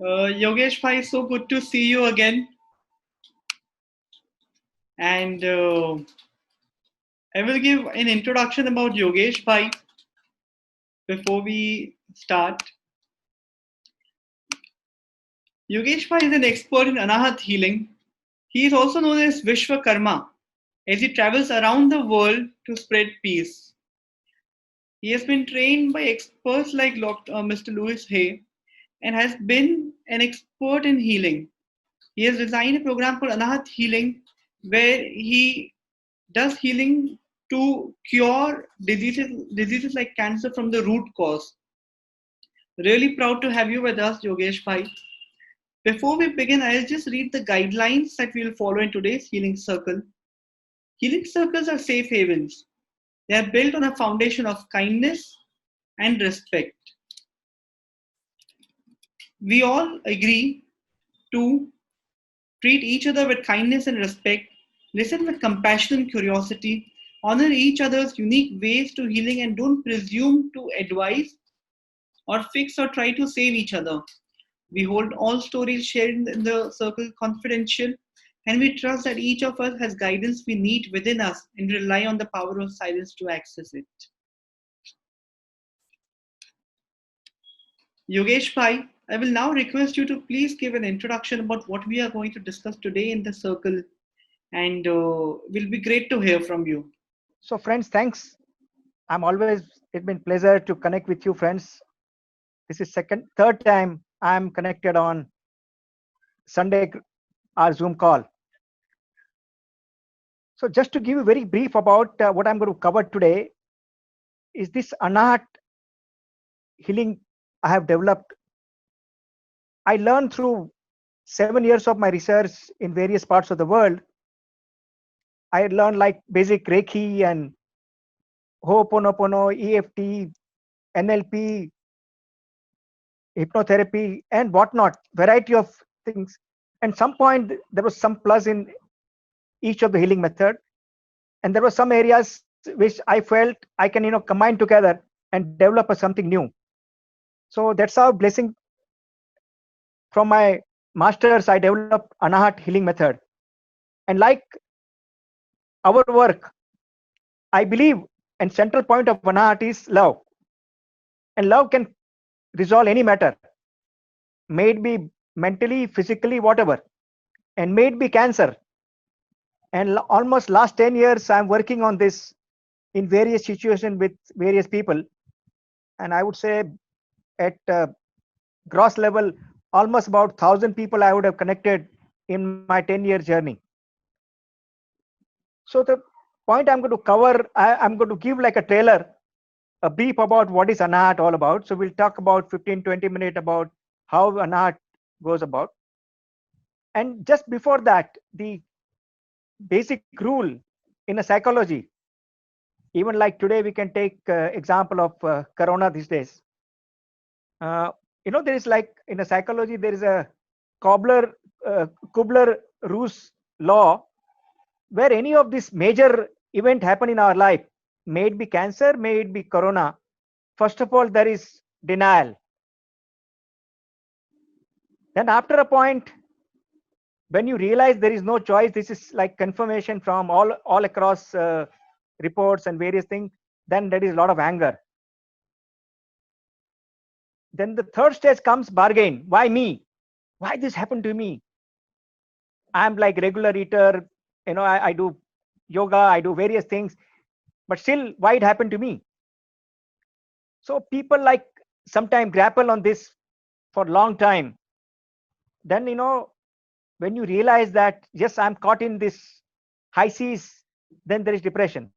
Yogesh Bhai, so good to see you again. And I will give an introduction about Yogesh Bhai before we start. Yogesh Bhai is an expert in Anahat healing. He is also known as Vishwakarma as he travels around the world to spread peace. He has been trained by experts like Mr. Louis Hay and has been an expert in healing. He has designed a program called Anahat Healing where he does healing to cure diseases like cancer from the root cause. Really proud to have you with us, Yogesh Bhai. Before we begin, I'll just read the guidelines that we'll follow in today's healing circle. Healing circles are safe havens. They are built on a foundation of kindness and respect. We all agree to treat each other with kindness and respect, listen with compassion and curiosity, honor each other's unique ways to healing, and don't presume to advise or fix or try to save each other. We hold all stories shared in the circle confidential, and we trust that each of us has guidance we need within us and rely on the power of silence to access it. Yogesh Bhai, I will now request you to please give an introduction about what we are going to discuss today in the circle, and will be great to hear from you. So, friends, thanks. It's been pleasure to connect with you, friends. This is third time I'm connected on Sunday our Zoom call. So, just to give you very brief about what I'm going to cover today is this Anahat healing I have developed. I learned through 7 years of my research in various parts of the world. I had learned like basic Reiki and Ho'oponopono, EFT, NLP, hypnotherapy, and whatnot, variety of things. And some point there was some plus in each of the healing method, and there were some areas which I felt I can combine together and develop something new. So that's how blessing from my masters I developed Anahat healing method. And like our work, I believe and central point of Anahat is love, and love can resolve any matter, may it be mentally, physically, whatever, and may it be cancer. And almost last 10 years I'm working on this in various situations with various people, and I would say at gross level almost about 1,000 people I would have connected in my 10-year journey. So the point I'm going to cover, I'm going to give like a trailer, a brief about what is Anahat all about. So we'll talk about 15-20 minutes about how Anahat goes about. And just before that, the basic rule in a psychology, even like today we can take example of corona these days. uh, there is like in a psychology there is a cobbler Kubler-Ross law, where any of this major event happen in our life, may it be cancer, may it be corona, first of all there is denial. Then after a point, when you realize there is no choice, this is like confirmation from all across reports and various things, then there is a lot of anger. Then the third stage comes bargain. Why me? Why this happened to me? I'm like regular eater, I do yoga, I do various things, but still why it happened to me? So people like sometimes grapple on this for long time. Then when you realize that yes, I'm caught in this high seas, then there is depression.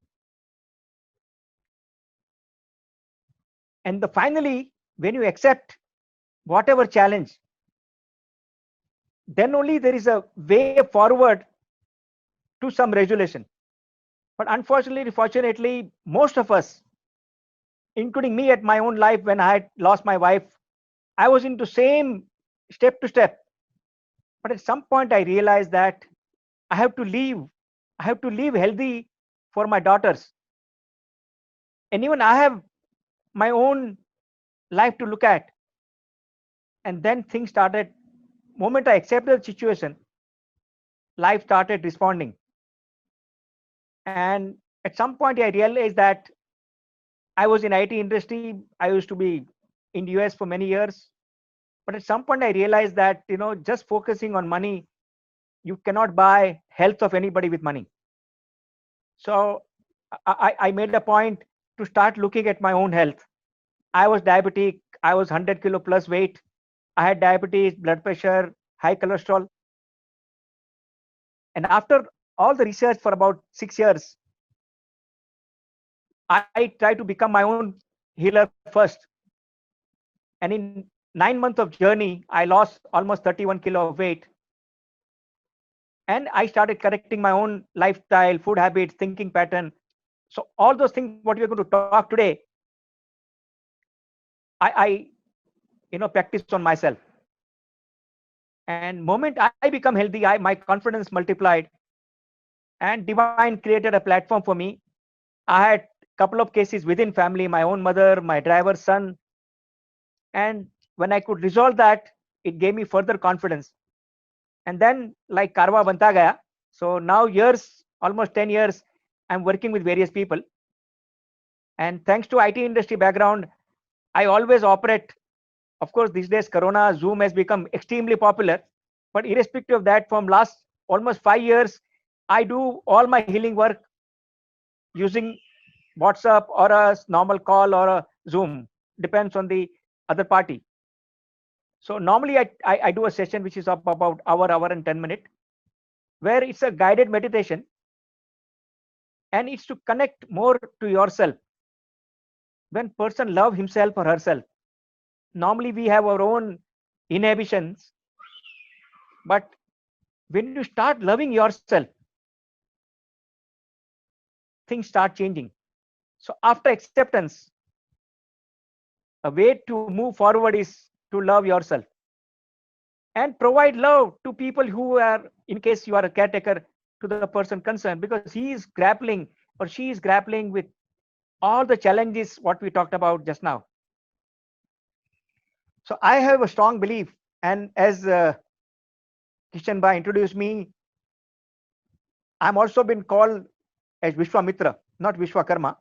And finally, when you accept whatever challenge, then only there is a way forward to some resolution. But unfortunately, fortunately, most of us, including me at my own life, when I had lost my wife, I was into same step to step. But at some point I realized that I have to leave. I have to live healthy for my daughters. And even I have my own life to look at. And then things started. Moment I accepted the situation, life started responding. And at some point, I realized that I was in IT industry. I used to be in US for many years. But at some point, I realized that just focusing on money, you cannot buy health of anybody with money. So I made a point to start looking at my own health. I was diabetic. I was 100 kilo plus weight. I had diabetes, blood pressure, high cholesterol. And after all the research for about 6 years, I tried to become my own healer first. And in 9 months of journey, I lost almost 31 kilo of weight. And I started correcting my own lifestyle, food habits, thinking pattern. So all those things, what we're going to talk today, I practice on myself. And moment I become healthy, my confidence multiplied, and divine created a platform for me. I had couple of cases within family, my own mother, my driver's son, and when I could resolve that, it gave me further confidence. And then like karma banta gaya. So now years, almost 10 years, I'm working with various people. And thanks to IT industry background, I always operate. Of course, these days, Corona, Zoom has become extremely popular. But irrespective of that, from last almost 5 years, I do all my healing work using WhatsApp or a normal call or a Zoom. Depends on the other party. So normally I do a session which is up about hour and 10 minutes, where it's a guided meditation, and it's to connect more to yourself. When person love himself or herself, normally we have our own inhibitions, but when you start loving yourself, things start changing. So after acceptance, a way to move forward is to love yourself and provide love to people who are, in case you are a caretaker, to the person concerned, because he is grappling or she is grappling with all the challenges what we talked about just now. So I have a strong belief, and as Kishan Bhai introduced me, I'm also been called as Vishwamitra, not Vishwakarma.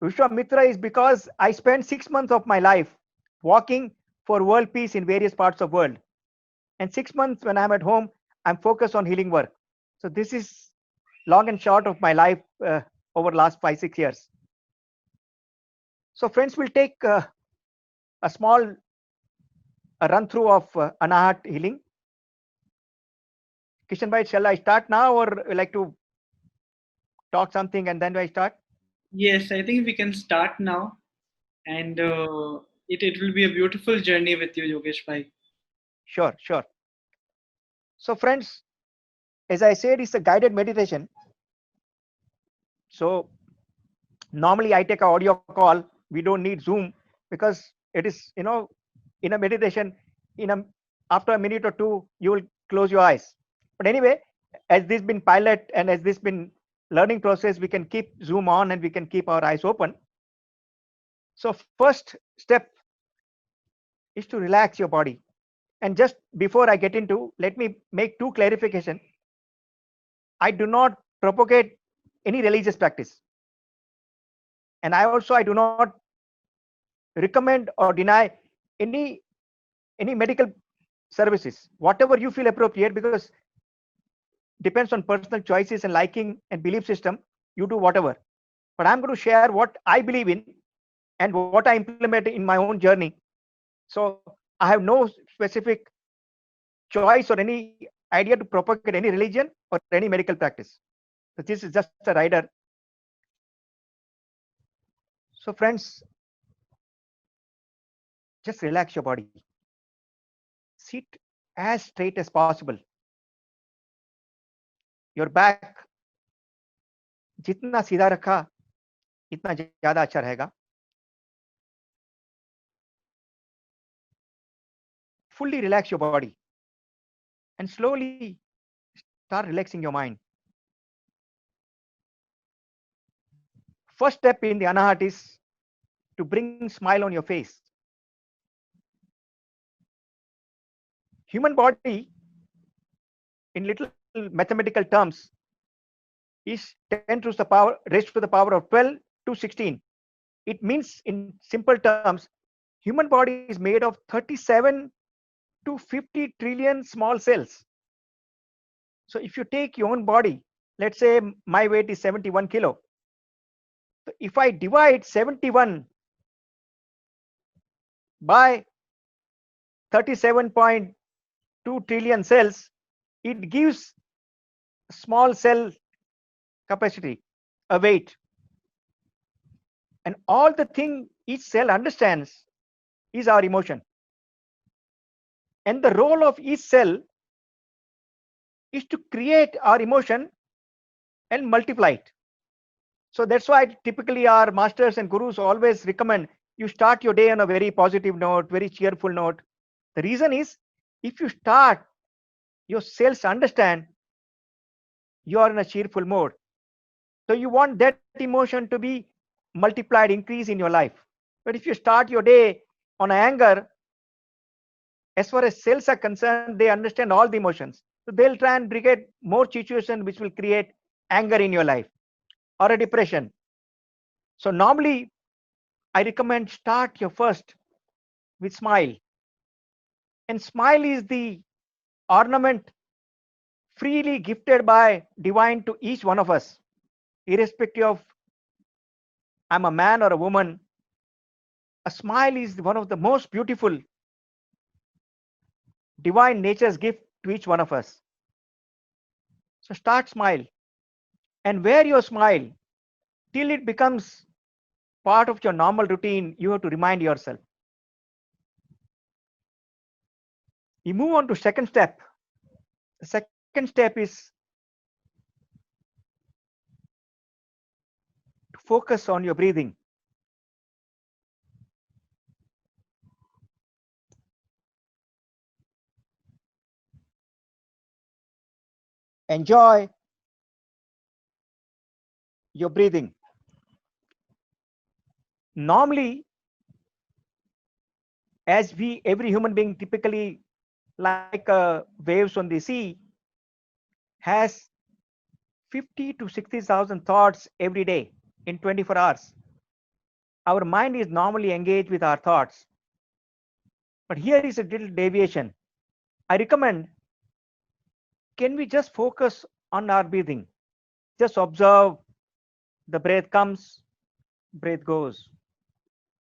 Vishwamitra is because I spent 6 months of my life walking for world peace in various parts of world. And 6 months when I'm at home, I'm focused on healing work. So this is long and short of my life over last 5-6 years. So friends, will take a small run through of Anahat healing. Kishan Bhai, shall I start now, or you like to talk something and then do I start? Yes, I think we can start now, and it will be a beautiful journey with you, Yogesh Bhai. Sure, sure. So friends, as I said, it's a guided meditation. So normally I take a audio call. We don't need Zoom because it is, in a meditation, after a minute or two, you will close your eyes. But anyway, as this been pilot and as this been learning process, we can keep Zoom on and we can keep our eyes open. So first step is to relax your body. And just before I get into, let me make two clarification. I do not propagate any religious practice. And I do not recommend or deny any medical services, whatever you feel appropriate, because depends on personal choices and liking and belief system. You do whatever, but I'm going to share what I believe in and what I implement in my own journey. So I have no specific choice or any idea to propagate any religion or any medical practice. So this is just a rider. So friends, just relax your body. Sit as straight as possible. Your back जितना सीधा रखा इतना ज्यादा अच्छा रहेगा. Fully relax your body and slowly start relaxing your mind. First step in the Anahat is to bring smile on your face. human body in little mathematical terms is 10 to the power raised to the power of 12 to 16. It means in simple terms, human body is made of 37 to 50 trillion small cells. So if you take your own body, let's say my weight is 71 kilo. So if I divide 71 by 37.2 trillion cells, it gives small cell capacity, a weight. And all the thing each cell understands is our emotion. And the role of each cell is to create our emotion and multiply it. So that's why typically our masters and gurus always recommend you start your day on a very positive note, very cheerful note. The reason is if you start, your cells understand you are in a cheerful mode. So you want that emotion to be multiplied, increase in your life. But if you start your day on anger, as far as cells are concerned, they understand all the emotions. So they'll try and create more situation which will create anger in your life or a depression. So normally I recommend start your first with smile. And smile is the ornament freely gifted by divine to each one of us, irrespective of I'm a man or a woman. A smile is one of the most beautiful divine nature's gift to each one of us. So start smile and wear your smile till it becomes part of your normal routine. You have to remind yourself. You move on to second step. The second step is to focus on your breathing. Enjoy your breathing. Normally, as every human being typically like waves on the sea has 50 to 60,000 thoughts every day in 24 hours. Our mind is normally engaged with our thoughts. But here is a little deviation. I recommend, can we just focus on our breathing? Just observe the breath comes, breath goes.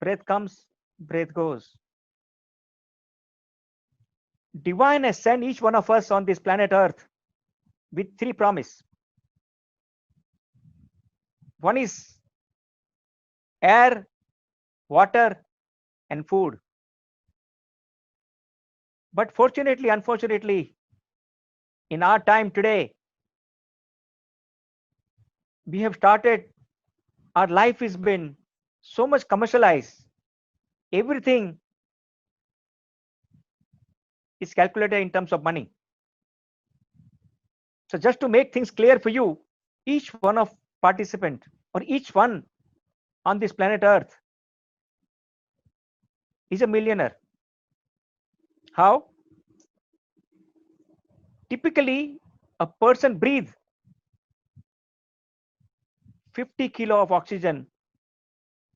Breath comes, breath goes. Divine has sent each one of us on this planet Earth with three promises. One is air, water, and food. But fortunately, unfortunately, in our time today, we have started, our life has been so much commercialized. Everything is calculated in terms of money. So just to make things clear for you, each one of participant or each one on this planet Earth is a millionaire. How? Typically, a person breathes 50 kilo of oxygen,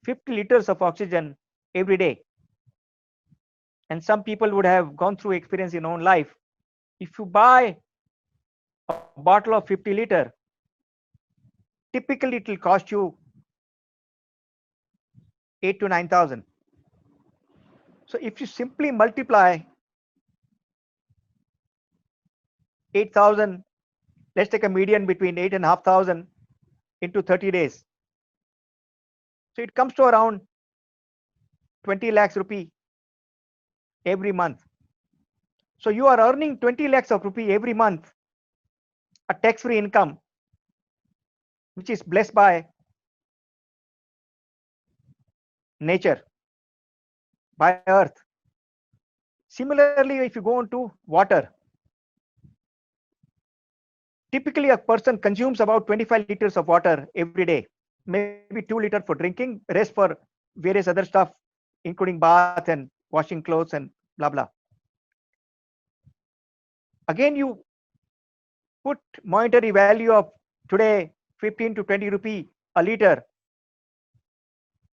50 liters of oxygen every day. And some people would have gone through experience in own life. If you buy a bottle of 50 liter, typically it will cost you 8 to 9,000. So if you simply multiply 8,000, let's take a median between 8,500 into 30 days. So it comes to around 20 lakhs rupee every month. So you are earning 20 lakhs of rupee every month, a tax-free income, which is blessed by nature, by earth. Similarly, if you go into water, typically a person consumes about 25 liters of water every day, maybe 2 liters for drinking, rest for various other stuff, including bath and washing clothes and blah, blah. Again, you put monetary value of today 15 to 20 rupee a liter,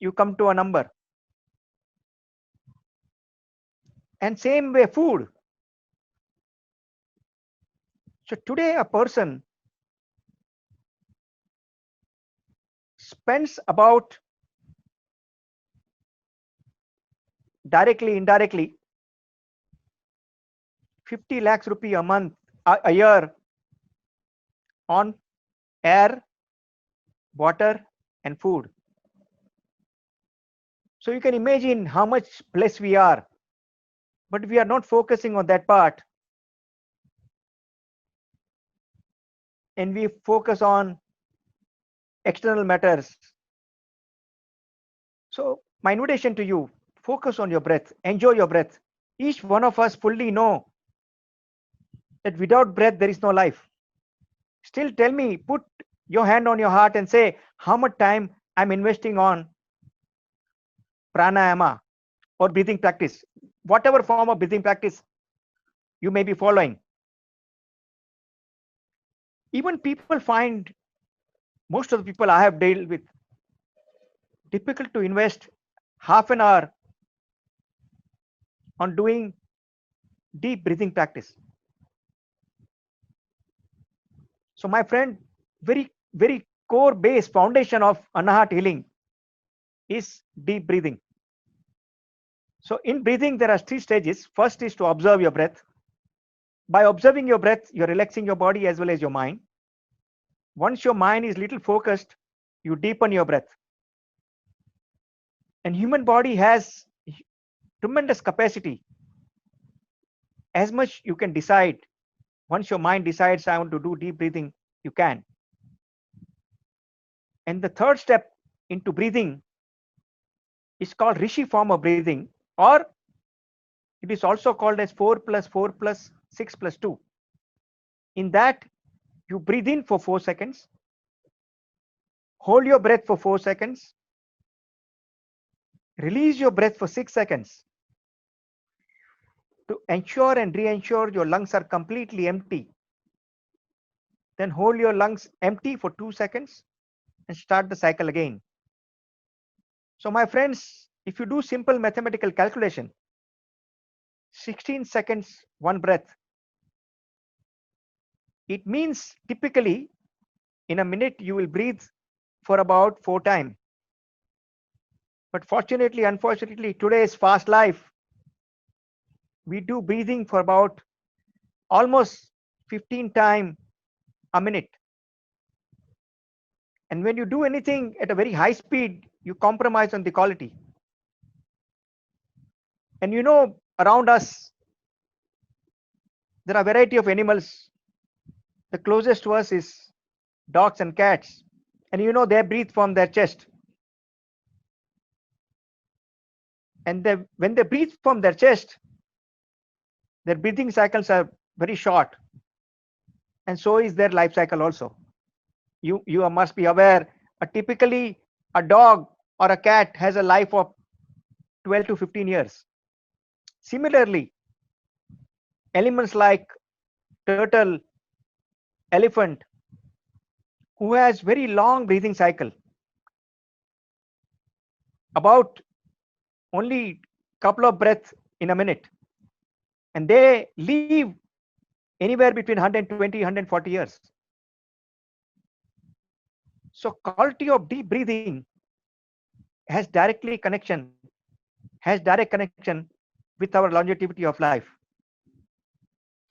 you come to a number. And same way food. So today a person spends about directly, indirectly 50 lakhs rupee a month, a year on air, water and food. So you can imagine how much blessed we are, but we are not focusing on that part. And we focus on external matters. So my invitation to you, focus on your breath, enjoy your breath. Each one of us fully know that without breath, there is no life. Still tell me, put your hand on your heart and say how much time I'm investing on pranayama or breathing practice, whatever form of breathing practice you may be following. Even people find, most of the people I have dealt with, difficult to invest half an hour on doing deep breathing practice. So my friend, very core base foundation of Anahat healing is deep breathing. So in breathing, there are 3 stages. First is to observe your breath. By observing your breath, you're relaxing your body as well as your mind. Once your mind is little focused, you deepen your breath. And human body has tremendous capacity. As much you can decide. Once your mind decides, I want to do deep breathing, you can. And the third step into breathing is called Rishi form of breathing, or it is also called as 4 plus 4 plus 6 plus 2. In that, you breathe in for 4 seconds, hold your breath for 4 seconds, release your breath for 6 seconds to ensure and re-ensure your lungs are completely empty. Then hold your lungs empty for 2 seconds and start the cycle again. So my friends, if you do simple mathematical calculation, 16 seconds, one breath, it means typically in a minute you will breathe for about 4 times. But fortunately, unfortunately, today's fast life, we do breathing for about almost 15 times a minute. And when you do anything at a very high speed, you compromise on the quality. And you know, around us, there are a variety of animals. The closest to us is dogs and cats. And you know, they breathe from their chest. And when they breathe from their chest, their breathing cycles are very short. And so is their life cycle also. You must be aware, typically a dog or a cat has a life of 12 to 15 years. Similarly, animals like turtle, elephant, who has very long breathing cycle, about only couple of breaths in a minute, and they live anywhere between 120 140 years. So quality of deep breathing has direct connection with our longevity of life.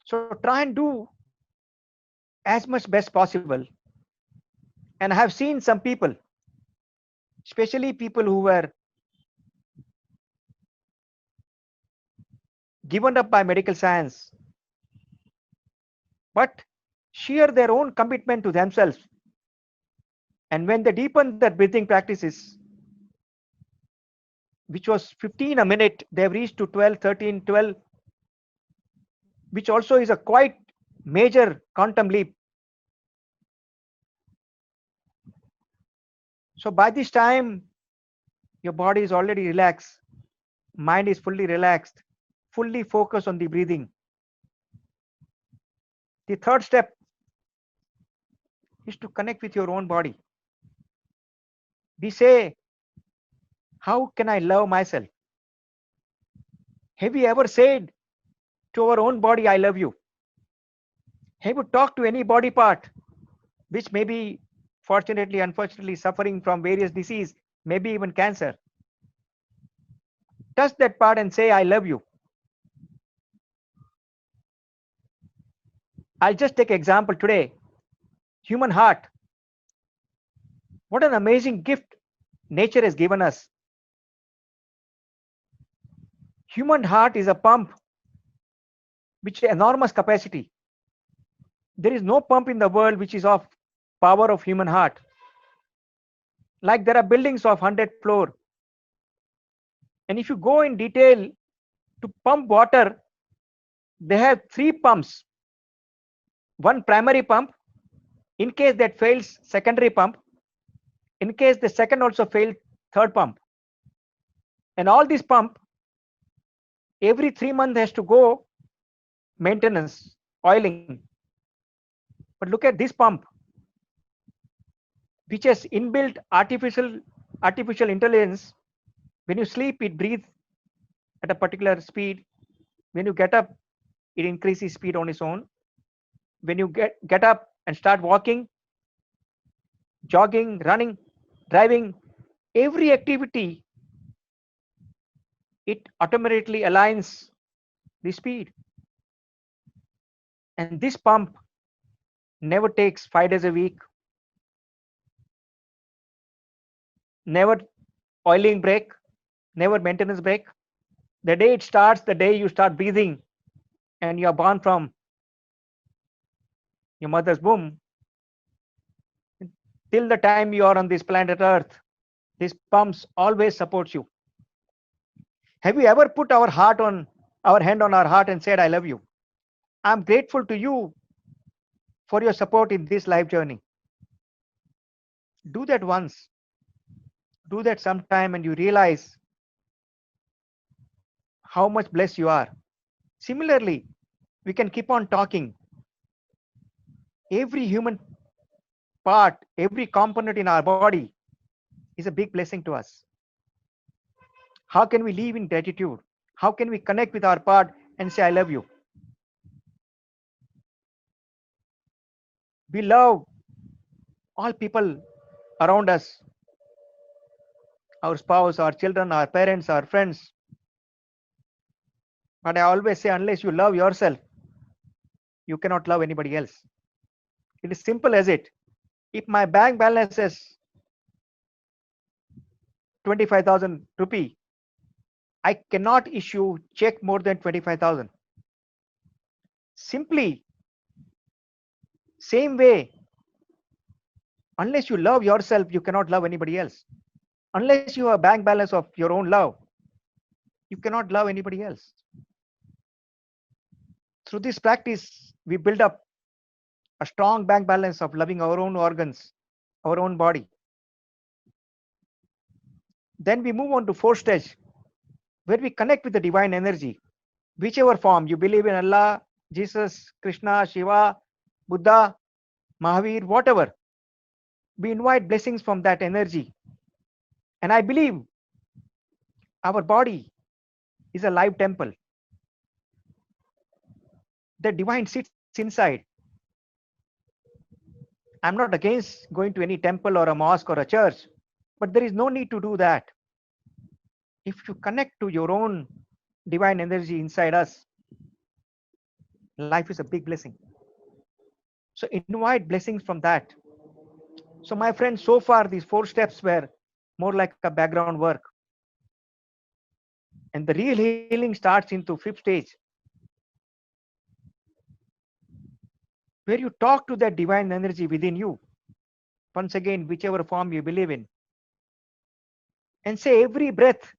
So try and do as much best possible. And I have seen some people, especially people who were given up by medical science, but share their own commitment to themselves. And when they deepen their breathing practices, which was 15 a minute, they've reached to 12, 13, 12, which also is a quite major quantum leap. So by this time, your body is already relaxed, mind is fully relaxed, fully focused on the breathing. The third step is to connect with your own body. We say, how can I love myself? Have you ever said to our own body, I love you? Have you talked to any body part which may be fortunately, unfortunately suffering from various disease, maybe even cancer? Touch that part and say, I love you. I'll just take example today. Human heart. What an amazing gift nature has given us. Human heart is a pump which has enormous capacity. There is no pump in the world which is of power of human heart. Like there are buildings of 100 floor. And if you go in detail to pump water, they have 3 pumps. One primary pump, in case that fails, secondary pump. In case the second also failed, third pump. And all this pump, every 3 months has to go maintenance, oiling. But look at this pump, which has inbuilt artificial intelligence. When you sleep, it breathes at a particular speed. When you get up, it increases speed on its own. When you get up and start walking, jogging, running, driving, every activity, it automatically aligns the speed. And this pump never takes 5 days a week, never oiling break, never maintenance break. The day it starts, the day you start breathing and you are born from your mother's womb, till the time you are on this planet Earth, these pumps always supports you. Have you ever put our hand on our heart and said, I love you? I'm grateful to you for your support in this life journey. Do that once. Do that sometime and you realize how much blessed you are. Similarly, we can keep on talking. Every human part, every component in our body is a big blessing to us. How can we live in gratitude? How can we connect with our part and say, I love you? We love all people around us, our spouse, our children, our parents, our friends. But I always say, unless you love yourself, you cannot love anybody else. It is simple as it. If my bank balance is 25,000 rupee, I cannot issue check more than 25,000. Simply, same way, unless you love yourself, you cannot love anybody else. Unless you have a bank balance of your own love, you cannot love anybody else. Through this practice, we build up a strong bank balance of loving our own organs, our own body. Then we move on to fourth stage, where we connect with the divine energy, whichever form you believe in, Allah, Jesus, Krishna, Shiva, Buddha, Mahavir, whatever. We invite blessings from that energy. And I believe our body is a live temple. The divine sits inside. I'm not against going to any temple or a mosque or a church, but there is no need to do that. If you connect to your own divine energy inside us, life is a big blessing. So invite blessings from that. So my friends, so far these 4 steps were more like a background work. And the real healing starts into 5th stage, where you talk to that divine energy within you. Once again, whichever form you believe in. And say, every breath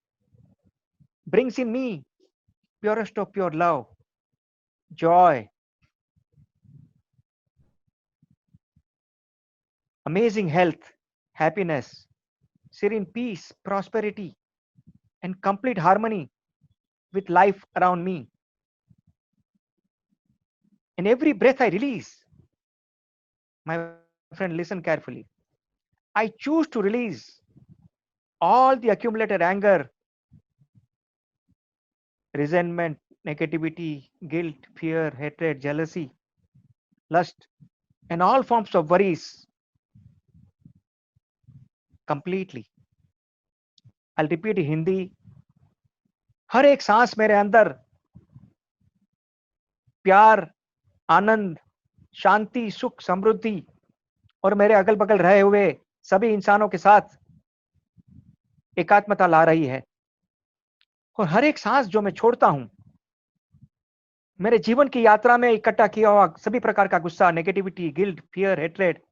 brings in me purest of pure love, joy, amazing health, happiness, serene peace, prosperity, and complete harmony with life around me. And every breath I release, my friend, listen carefully. I choose to release all the accumulated anger, resentment, negativity, guilt, fear, hatred, jealousy, lust, and all forms of worries completely. I'll repeat in Hindi. हर एक सांस मेरे अंदर प्यार, आनंद, शांति, सुख, समृद्धि और मेरे अगल बगल रहे हुए सभी इंसानों के साथ एकात्मता ला रही है। और हर एक सांस जो मैं छोड़ता हूं, मेरे जीवन की यात्रा में इकट्ठा किया हुआ सभी प्रकार का गुस्सा, negativity, guilt, fear, hatred,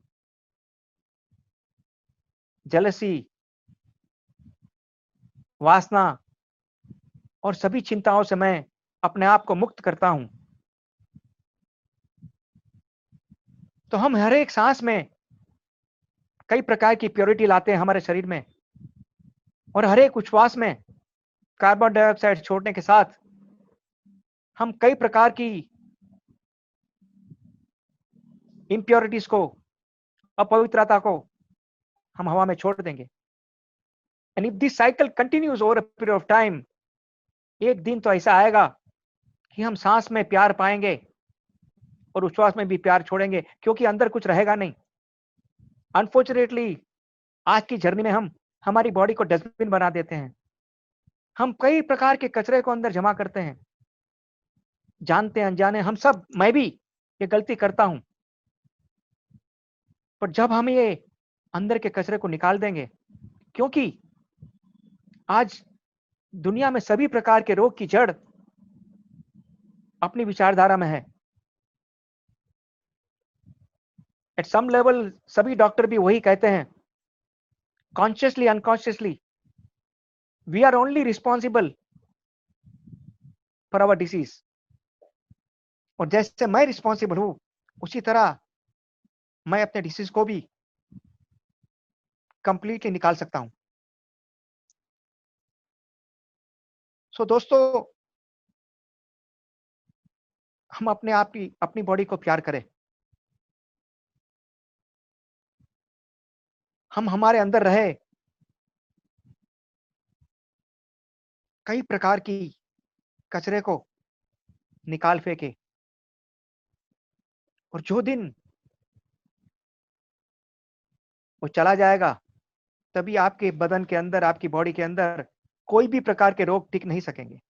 jealousy, वासना और सभी चिंताओं से मैं अपने आप को मुक्त करता हूं। तो हम हर एक सांस में कई प्रकार की प्योरिटी लाते हैं हमारे शरीर में, और हर एक उच्छ्वास में कार्बन डाइऑक्साइड छोड़ने के साथ हम कई प्रकार की इम्प्योरिटीज को, अपवित्रता को हम हवा में छोड़ देंगे। And if this cycle continues over a period of time, एक दिन तो ऐसा आएगा कि हम सांस में प्यार पाएंगे और उच्छ्वास में भी प्यार छोड़ेंगे, क्योंकि अंदर कुछ रहेगा नहीं। अनफॉर्चुनेटली आज की जर्नी में हम हमारी बॉडी को डस्टबिन बना देते हैं। हम कई प्रकार के कचरे को अंदर जमा करते हैं, जानते अनजाने हम सब, मैं भी ये गलती करता हूं। पर जब हम ये अंदर के कचरे को निकाल देंगे, क्योंकि आज दुनिया में सभी प्रकार के रोग की जड़ अपनी विचारधारा में है। एट सम लेवल सभी डॉक्टर भी वही कहते हैं, consciously unconsciously we are only responsible for our disease. और जैसे मैं रिस्पॉन्सिबल हूं, उसी तरह मैं अपने डिसीज को भी कंप्लीटली निकाल सकता हूं। सो दोस्तों, हम अपने आप की, अपनी बॉडी को प्यार करें। हम हमारे अंदर रहे कई प्रकार की कचरे को निकाल फेंके, और जो दिन वो चला जाएगा, तभी आपके बदन के अंदर, आपकी बॉडी के अंदर कोई भी प्रकार के रोग टिक नहीं सकेंगे।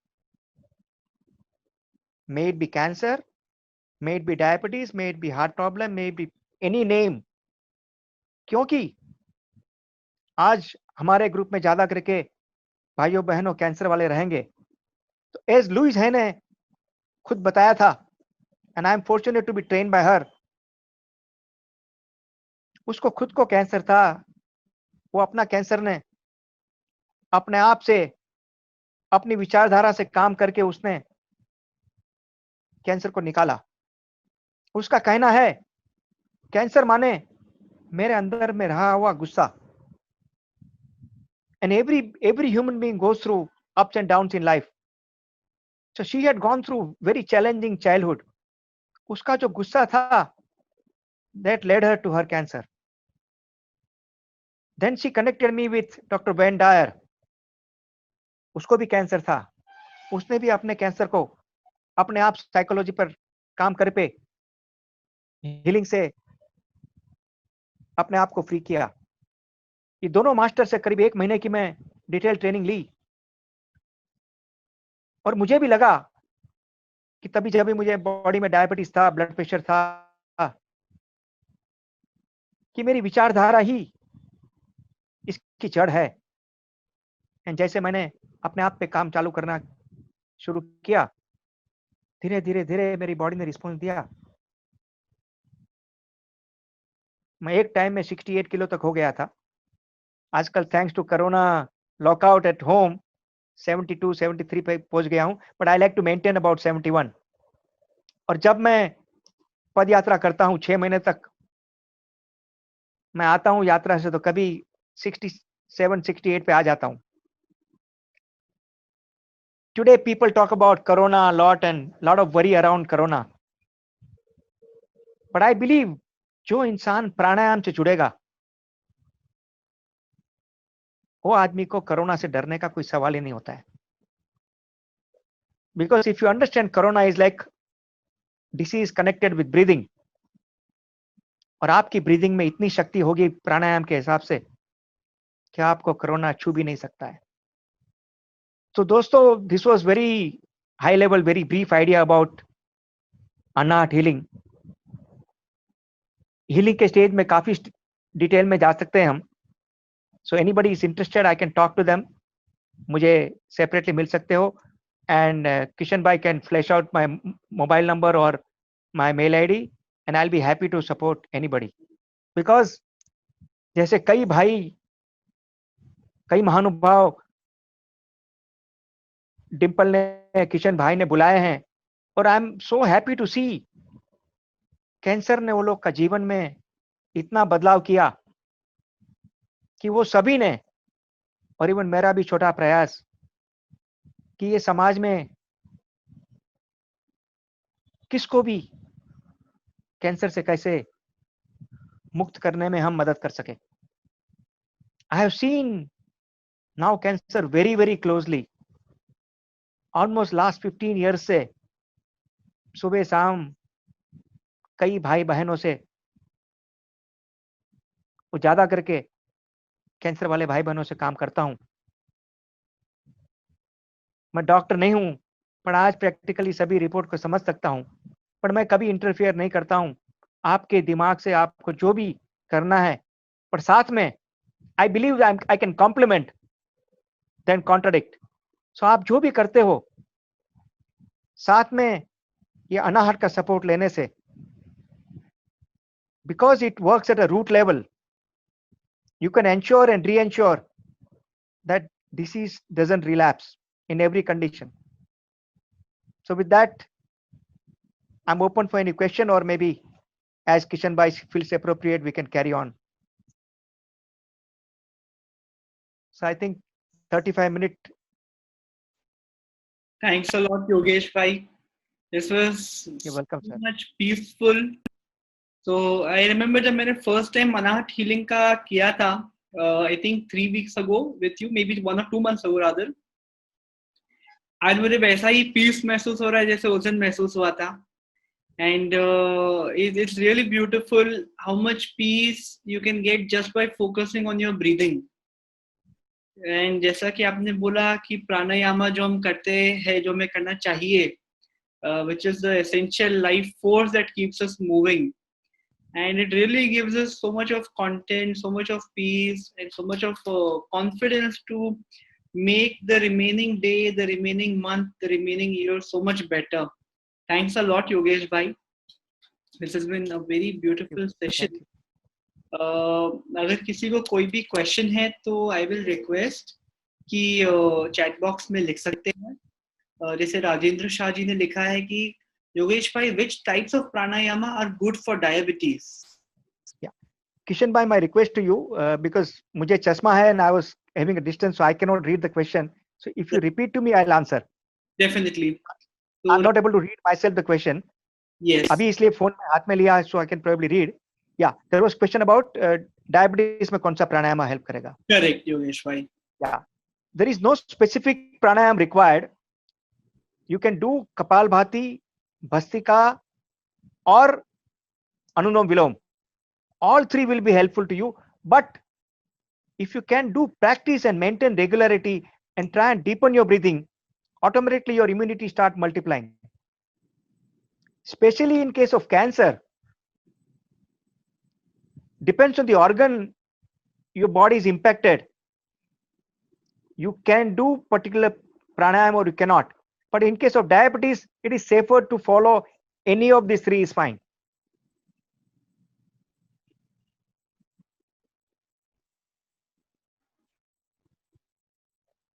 May it be cancer, may it be diabetes, may it be heart problem, may it be any name. क्योंकि आज हमारे ग्रुप में ज्यादा करके भाइयों बहनों कैंसर वाले रहेंगे। तो एज लुइस है ने खुद बताया था, and I am fortunate to be train by her, उसको खुद को कैंसर था। वो अपना कैंसर ने अपने आप से, अपनी विचारधारा से काम करके उसने कैंसर को निकाला। उसका कहना है, कैंसर माने मेरे अंदर में रहा हुआ गुस्सा। And every human being goes through ups and downs in life. So she had gone through very challenging childhood. उसका जो गुस्सा था, that led her to her cancer. Then she connected me with Dr. Wayne Dyer. उसको भी cancer था। उसने भी अपने कैंसर को अपने आप साइकोलॉजी पर काम कर पे हीलिंग से अपने आप को फ्री किया। ये दोनों मास्टर से करीब 1 महीने की मैं डिटेल ट्रेनिंग ली, और मुझे भी लगा कि तभी जब भी मुझे बॉडी में डायबिटीज था, ब्लड प्रेशर था, कि मेरी विचारधारा ही इसकी जड़ है। एंड जैसे मैंने अपने आप पे काम चालू करना शुरू किया, धीरे धीरे धीरे मेरी बॉडी ने रिस्पॉन्स दिया। मैं एक टाइम में 68 किलो तक हो गया था। आजकल thanks to corona lockout at home 72 73 पे पहुंच गया हूं, but I like to maintain about 71। और जब मैं पद यात्रा करता हूं 6 महीने तक, मैं आता हूं यात्रा से तो कभी 67 68 पे आ जाता हूं। Today people talk about corona a lot and lot of worry around corona. But I believe जो इंसान प्राणायाम से जुड़ेगा वो आदमी को कोरोना से डरने का कोई सवाल ही नहीं होता है. Because if you understand corona is like disease connected with breathing, और आपकी ब्रीदिंग में इतनी शक्ति होगी प्राणायाम के हिसाब से कि आपको कोरोना छू भी नहीं सकता है. तो दोस्तों, this was very high level, very brief idea about Anahata healing. Healing के स्टेज में काफी डिटेल में जा सकते हैं हम. So anybody is interested, I can talk to them. मुझे सेपरेटली मिल सकते हो. एंड किशन भाई can flash out my mobile number और my mail ID, and I will be happy to support anybody. Because जैसे कई भाई, कई महानुभाव डिम्पल ने, किशन भाई ने बुलाए हैं, और I am so happy to see cancer ने वो लोग का जीवन में इतना बदलाव किया कि वो सभी ने, और इवन मेरा भी छोटा प्रयास, कि ये समाज में किसको भी कैंसर से कैसे मुक्त करने में हम मदद कर सके. I have seen now cancer very very closely. Almost last 15 years से सुबह शाम कई भाई बहनों से, वो ज्यादा करके कैंसर वाले भाई बहनों से काम करता हूं. मैं डॉक्टर नहीं हूं, पर आज प्रैक्टिकली सभी रिपोर्ट को समझ सकता हूं. पर मैं कभी इंटरफेयर नहीं करता हूं. आपके दिमाग से आपको जो भी करना है, पर साथ में I believe I can complement than contradict. So आप जो भी करते हो, साथ में ये अनाहत का सपोर्ट लेने से, because it works at a root level, you can ensure and re-ensure that disease doesn't relapse in every condition. So with that, I'm open for any question, or maybe as Kishan Bhai feels appropriate, we can carry on. So I think 35 minutes. Thanks a lot, Yogesh bhai. This was You're welcome, so sir. much peaceful. So I remember जब मैंने first time अनाहत healing का किया था, I think 3 weeks ago with you, maybe 1 or 2 months ago rather. आज मुझे वैसा ही piece महसूस हो रहा है जैसे उस दिन महसूस हुआ था. And it's really beautiful how much peace you can get just by focusing on your breathing. And जैसा कि आपने बोला कि प्राणायाम जो हम करते हैं, जो हमें करना चाहिए, which is the essential life force that keeps us moving. And it really gives us so much of content, so much of peace, and so much of confidence to make the remaining day, the remaining month, the remaining year so much better. Thanks a lot, Yogesh bhai. This has been a very beautiful session. अगर किसी को कोई भी question है तो I will request कि chat box में लिख सकते हैं. जैसे राजेंद्र शाह जी ने लिखा है कि योगेश भाई, which types of pranayama are good for diabetes? Yeah, Kishan bhai, my request to you, because मुझे चश्मा है and I was having a distance, so I cannot read the question. So if you repeat to me, I'll answer. Definitely. So, I'm not able to read myself the question. Yes. अभी इसलिए phone में हाथ में लिया, so I can probably read. Yeah, there was question about diabetes में कौन सा प्राणायाम help करेगा. Correct, Yogesh bhai. Yeah, there is no specific pranayam required. You can do Kapalbhati, Bhastika, or Anulom Vilom. All three will be helpful to you. But if you can do practice and maintain regularity and try and deepen your breathing, automatically your immunity start multiplying. Especially in case of cancer, depends on the organ your body is impacted. You can do particular pranayam or you cannot. But in case of diabetes, it is safer to follow any of these three is fine.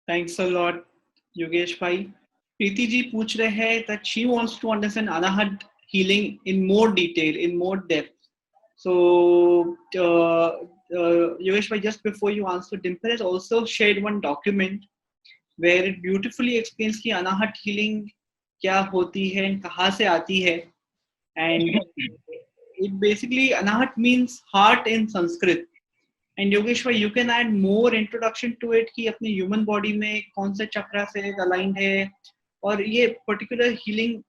Thanks a lot, Yogesh bhai. Preeti ji पूछ रहे हैं that she wants to understand Anahat healing in more detail, in more depth. So, Yogesh bhai, just before you answer, Dimple has also shared one document where it beautifully explains कि Anahat healing क्या होती है, कहाँ से आती है, and it basically Anahat means heart in Sanskrit. And Yogesh bhai, you can add more introduction to it कि अपने human body में कौन से चक्रा से aligned है और ये particular healing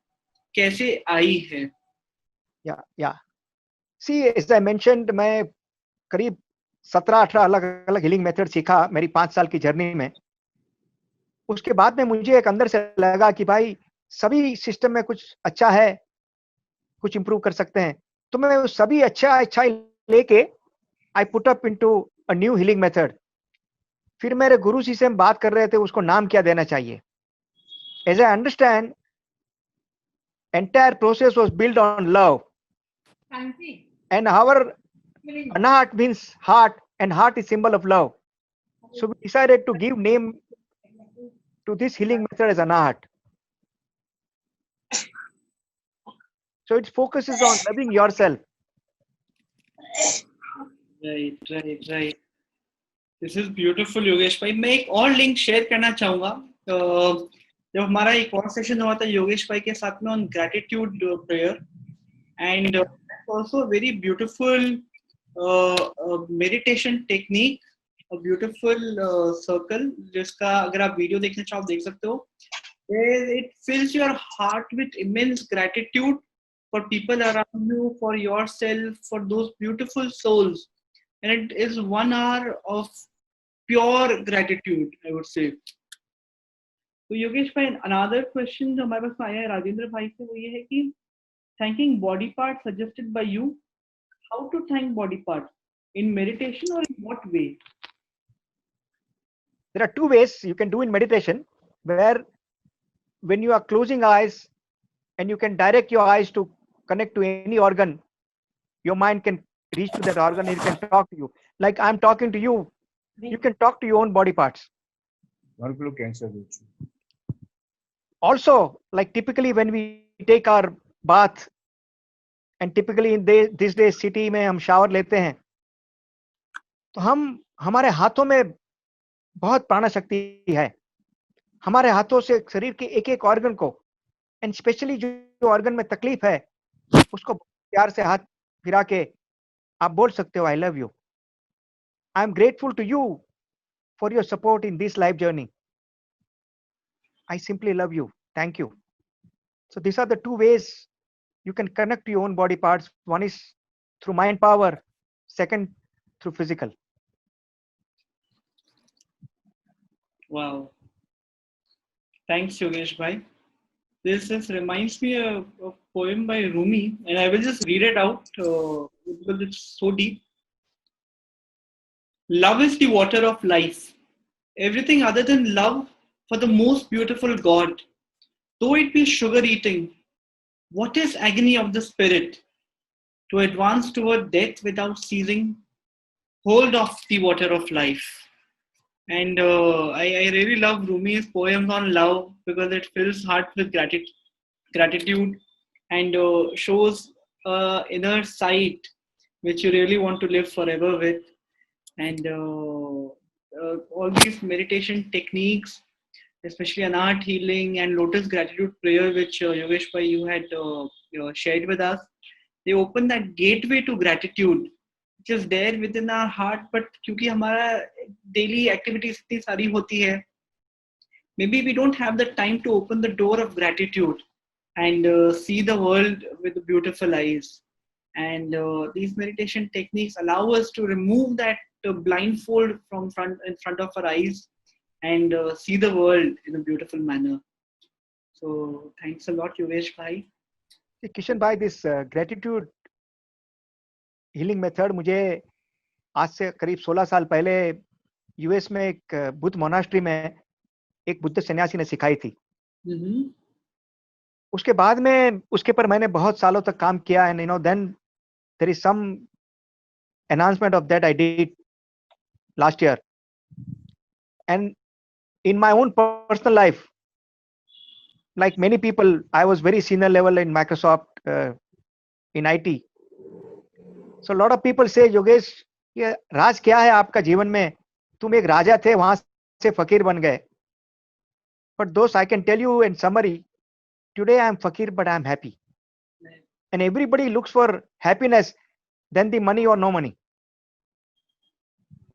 कैसे आई है? Yeah. See, as I mentioned, मैं करीब 17-18 अलग अलग हीलिंग मेथड सीखा मेरी 5 साल की जर्नी में. उसके बाद में मुझे एक अंदर से लगा कि भाई सभी सिस्टम में कुछ अच्छा है, कुछ इंप्रूव कर सकते हैं. तो मैं वो सभी अच्छा लेके I put up into a new healing method. फिर मेरे गुरु जी से हम बात कर रहे थे उसको नाम क्या देना चाहिए. As I understand, entire process was built on love, and our Anahat means heart, and heart is symbol of love. So we decided to give name to this healing method as Anahat. So it focuses on loving yourself. Right. This is beautiful, Yogesh भाई. मैं एक और link share करना चाहूंगा. जब हमारा एक और सेशन हुआ था योगेश भाई के साथ में on gratitude prayer, and also very beautiful meditation technique, beautiful circle, जिसका अगर आप वीडियो देखना चाहो आप देख सकते हो. It fills your heart with immense gratitude for people around you, for yourself, for those beautiful souls. And it is 1 hour of pure gratitude, I would say. तो योगेश भाई, अनदर क्वेश्चन जो हमारे पास आया है राजेंद्र भाई से, वो ये है कि thanking body part suggested by you, how to thank body part in meditation और in what way? There are two ways you can do in meditation, where when you are closing eyes and you can direct your eyes to connect to any organ, your mind can reach to that organ and it can talk to you. Like I'm talking to you, you can talk to your own body parts. Also, like typically when we take our bath, and typically in these days city में हम shower लेते हैं, तो हमारे हाथों में बहुत प्राण शक्ति है. हमारे हाथों से शरीर के एक एक ऑर्गन को, एंड स्पेशली जो ऑर्गन में तकलीफ है, उसको प्यार से हाथ फिरा के आप बोल सकते हो, I love you, I am grateful to you for your support in this life journey, I simply love you, thank you. So these are the two ways you can connect to your own body parts. One is through mind power, second through physical. Wow. Thanks, Yogesh bhai. This reminds me of a poem by Rumi, and I will just read it out because it's so deep. Love is the water of life. Everything other than love for the most beautiful God. Though it be sugar eating, what is agony of the spirit? To advance toward death without seizing hold of the water of life. And I really love Rumi's poems on love because it fills heart with gratitude and shows inner sight which you really want to live forever with. And all these meditation techniques, especially Anahat healing and lotus gratitude prayer, which Yogesh bhai you had shared with us, they open that gateway to gratitude, which is there within our heart. But क्योंकि हमारा daily activities इतनी सारी होती है, maybe we don't have the time to open the door of gratitude and see the world with beautiful eyes. And these meditation techniques allow us to remove that blindfold in front of our eyes and see the world in a beautiful manner. So thanks a lot, Yogesh bhai. Kishan bhai, this gratitude healing method मुझे आज से करीब 16 साल पहले US में एक Buddha monastery में एक बुद्ध सन्यासी ने सिखाई थी. उसके बाद में उसके पर मैंने बहुत सालों तक काम किया, and then there is some enhancement of that I did last year. And in my own personal life, like many people, I was very senior level in Microsoft in IT. So a lot of people say, Yogesh, ये राज क्या है आपका जीवन में? तुम एक राजा थे, वहां से फकीर बन गए. But those I can tell you in summary, today I am fakir but I am happy. and everybody looks for happiness than the money or no money.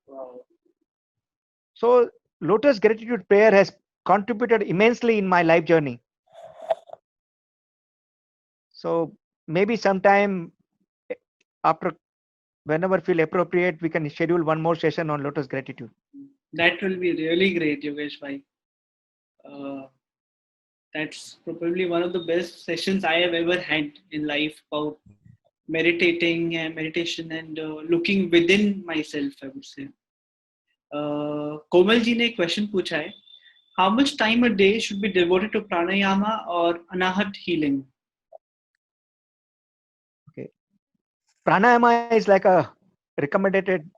Wow. So Lotus Gratitude Prayer has contributed immensely in my life journey. So maybe sometime after, whenever feel appropriate, we can schedule one more session on Lotus Gratitude. That will be really great, Yogesh bhai. That's probably one of the best sessions I have ever had in life about meditating and meditation and looking within myself, I would say. Komal ji ने एक question पूछा है, how much time a day should be devoted to pranayama or anahat healing? Okay. Pranayama is like a recommended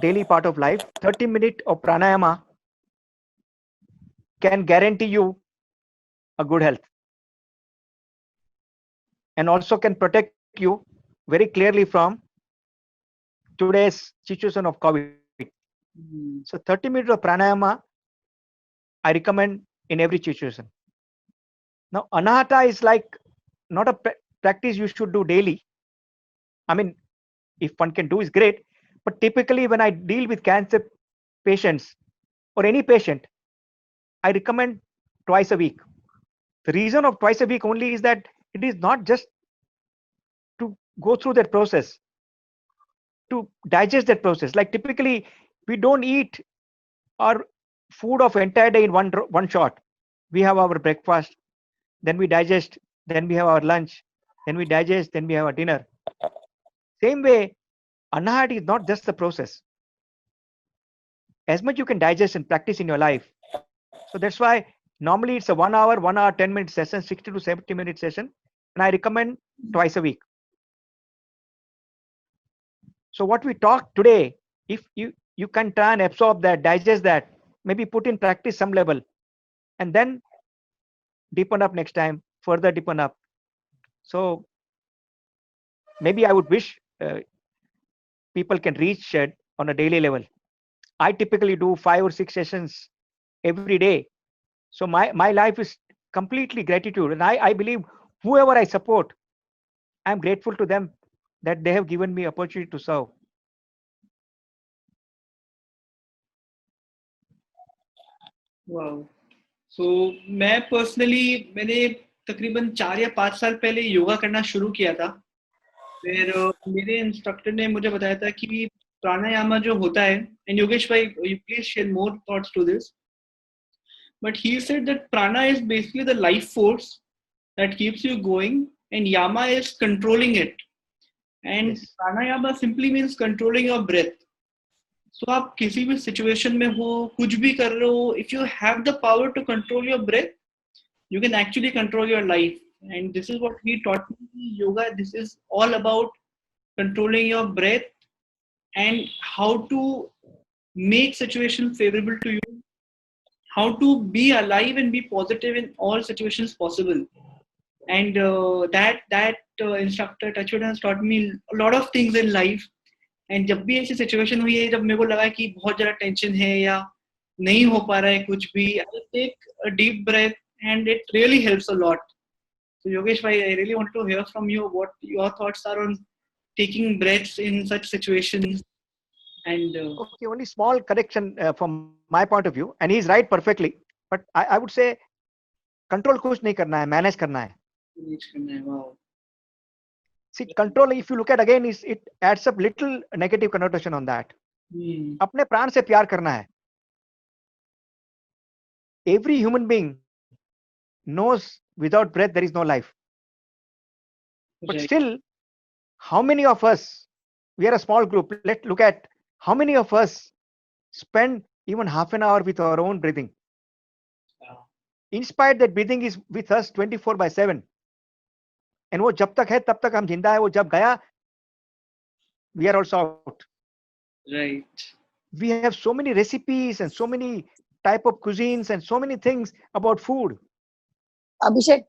daily part of life. 30 minutes of pranayama can guarantee you a good health and also can protect you very clearly from today's situation of COVID. So 30 minutes of pranayama, I recommend in every situation. Now, anahata is like not a practice you should do daily. I mean, if one can do is great, but typically when I deal with cancer patients or any patient, I recommend twice a week. The reason of twice a week only is that it is not just to go through that process, to digest that process. Like typically, we don't eat our food of entire day in one shot. We have our breakfast, then we digest, then we have our lunch, then we digest, then we have our dinner. Same way, anahat is not just the process. As much you can digest and practice in your life. So that's why normally it's a 1 hour, 10-minute session, 60 to 70-minute session, and I recommend twice a week. So what we talked today, if you can try and absorb that, digest that, maybe put in practice some level, and then deepen up next time, further deepen up. So maybe I would wish people can reach on a daily level. I typically do 5 or 6 sessions every day. So my life is completely gratitude, and I believe whoever I support, I'm grateful to them that they have given me opportunity to serve. Wow. So मैं personally मैंने तकरीबन 4 या 5 साल पहले योगा करना शुरू किया था. फिर मेरे इंस्ट्रक्टर ने मुझे बताया था कि प्राणायाम जो होता है, एंड योगेश भाई you please share more thoughts to this, but he said that prana is basically the life force that keeps you going and yama is controlling it, and Yes. pranayama simply means controlling your breath. So आप किसी भी situation में हो, कुछ भी कर रहे हो, if you have the power to control your breath, you can actually control your life. And this is what he taught me. Yoga, this is all about controlling your breath and how to make situation favorable to you, how to be alive and be positive in all situations possible. And that instructor Touchwood has taught me a lot of things in life. And जब भी ऐसी situation हुई है, जब मेरे को लगा कि बहुत ज्यादा टेंशन है या नहीं हो पा रहा है कुछ भी, I take a deep breath and it really helps a lot. So Yogesh bhai, I really want to hear from you what your thoughts are on taking breaths in such situations. And Okay, only small correction from my point of view, and he's right perfectly. But I would say control कुछ नहीं करना है, manage करना है. manage करना है. Wow. See, control, if you look at again, is it adds up little negative connotation on that. अपने प्राण से प्यार करना है. Every human being knows without breath there is no life. But Right. still, how many of us, we are a small group, let's look at how many of us spend even half an hour with our own breathing. In spite that breathing is with us 24/7. And वो जब तक है तब तक हम जिंदा है, वो जब गया, we are also out. Right. We have so many recipes and so many type of cuisines and so many things about food. Abhishek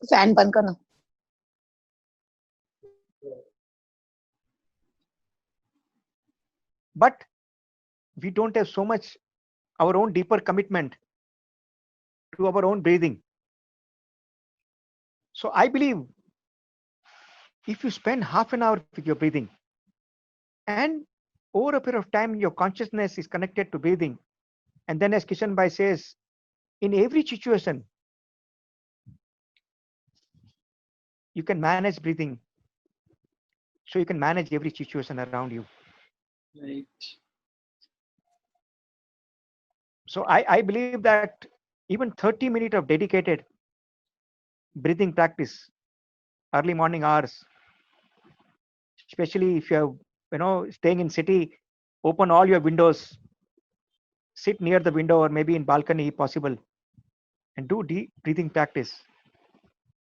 fan बंद करना. But we don't have so much our own deeper commitment to our own breathing. So I believe if you spend half an hour with your breathing, and over a period of time, your consciousness is connected to breathing. And then, as Kishan Bhai says, in every situation, you can manage breathing. So you can manage every situation around you. Right. So I believe that even 30 minutes of dedicated breathing practice, early morning hours, especially if you're staying in city, open all your windows, sit near the window or maybe in balcony if possible, and do deep breathing practice.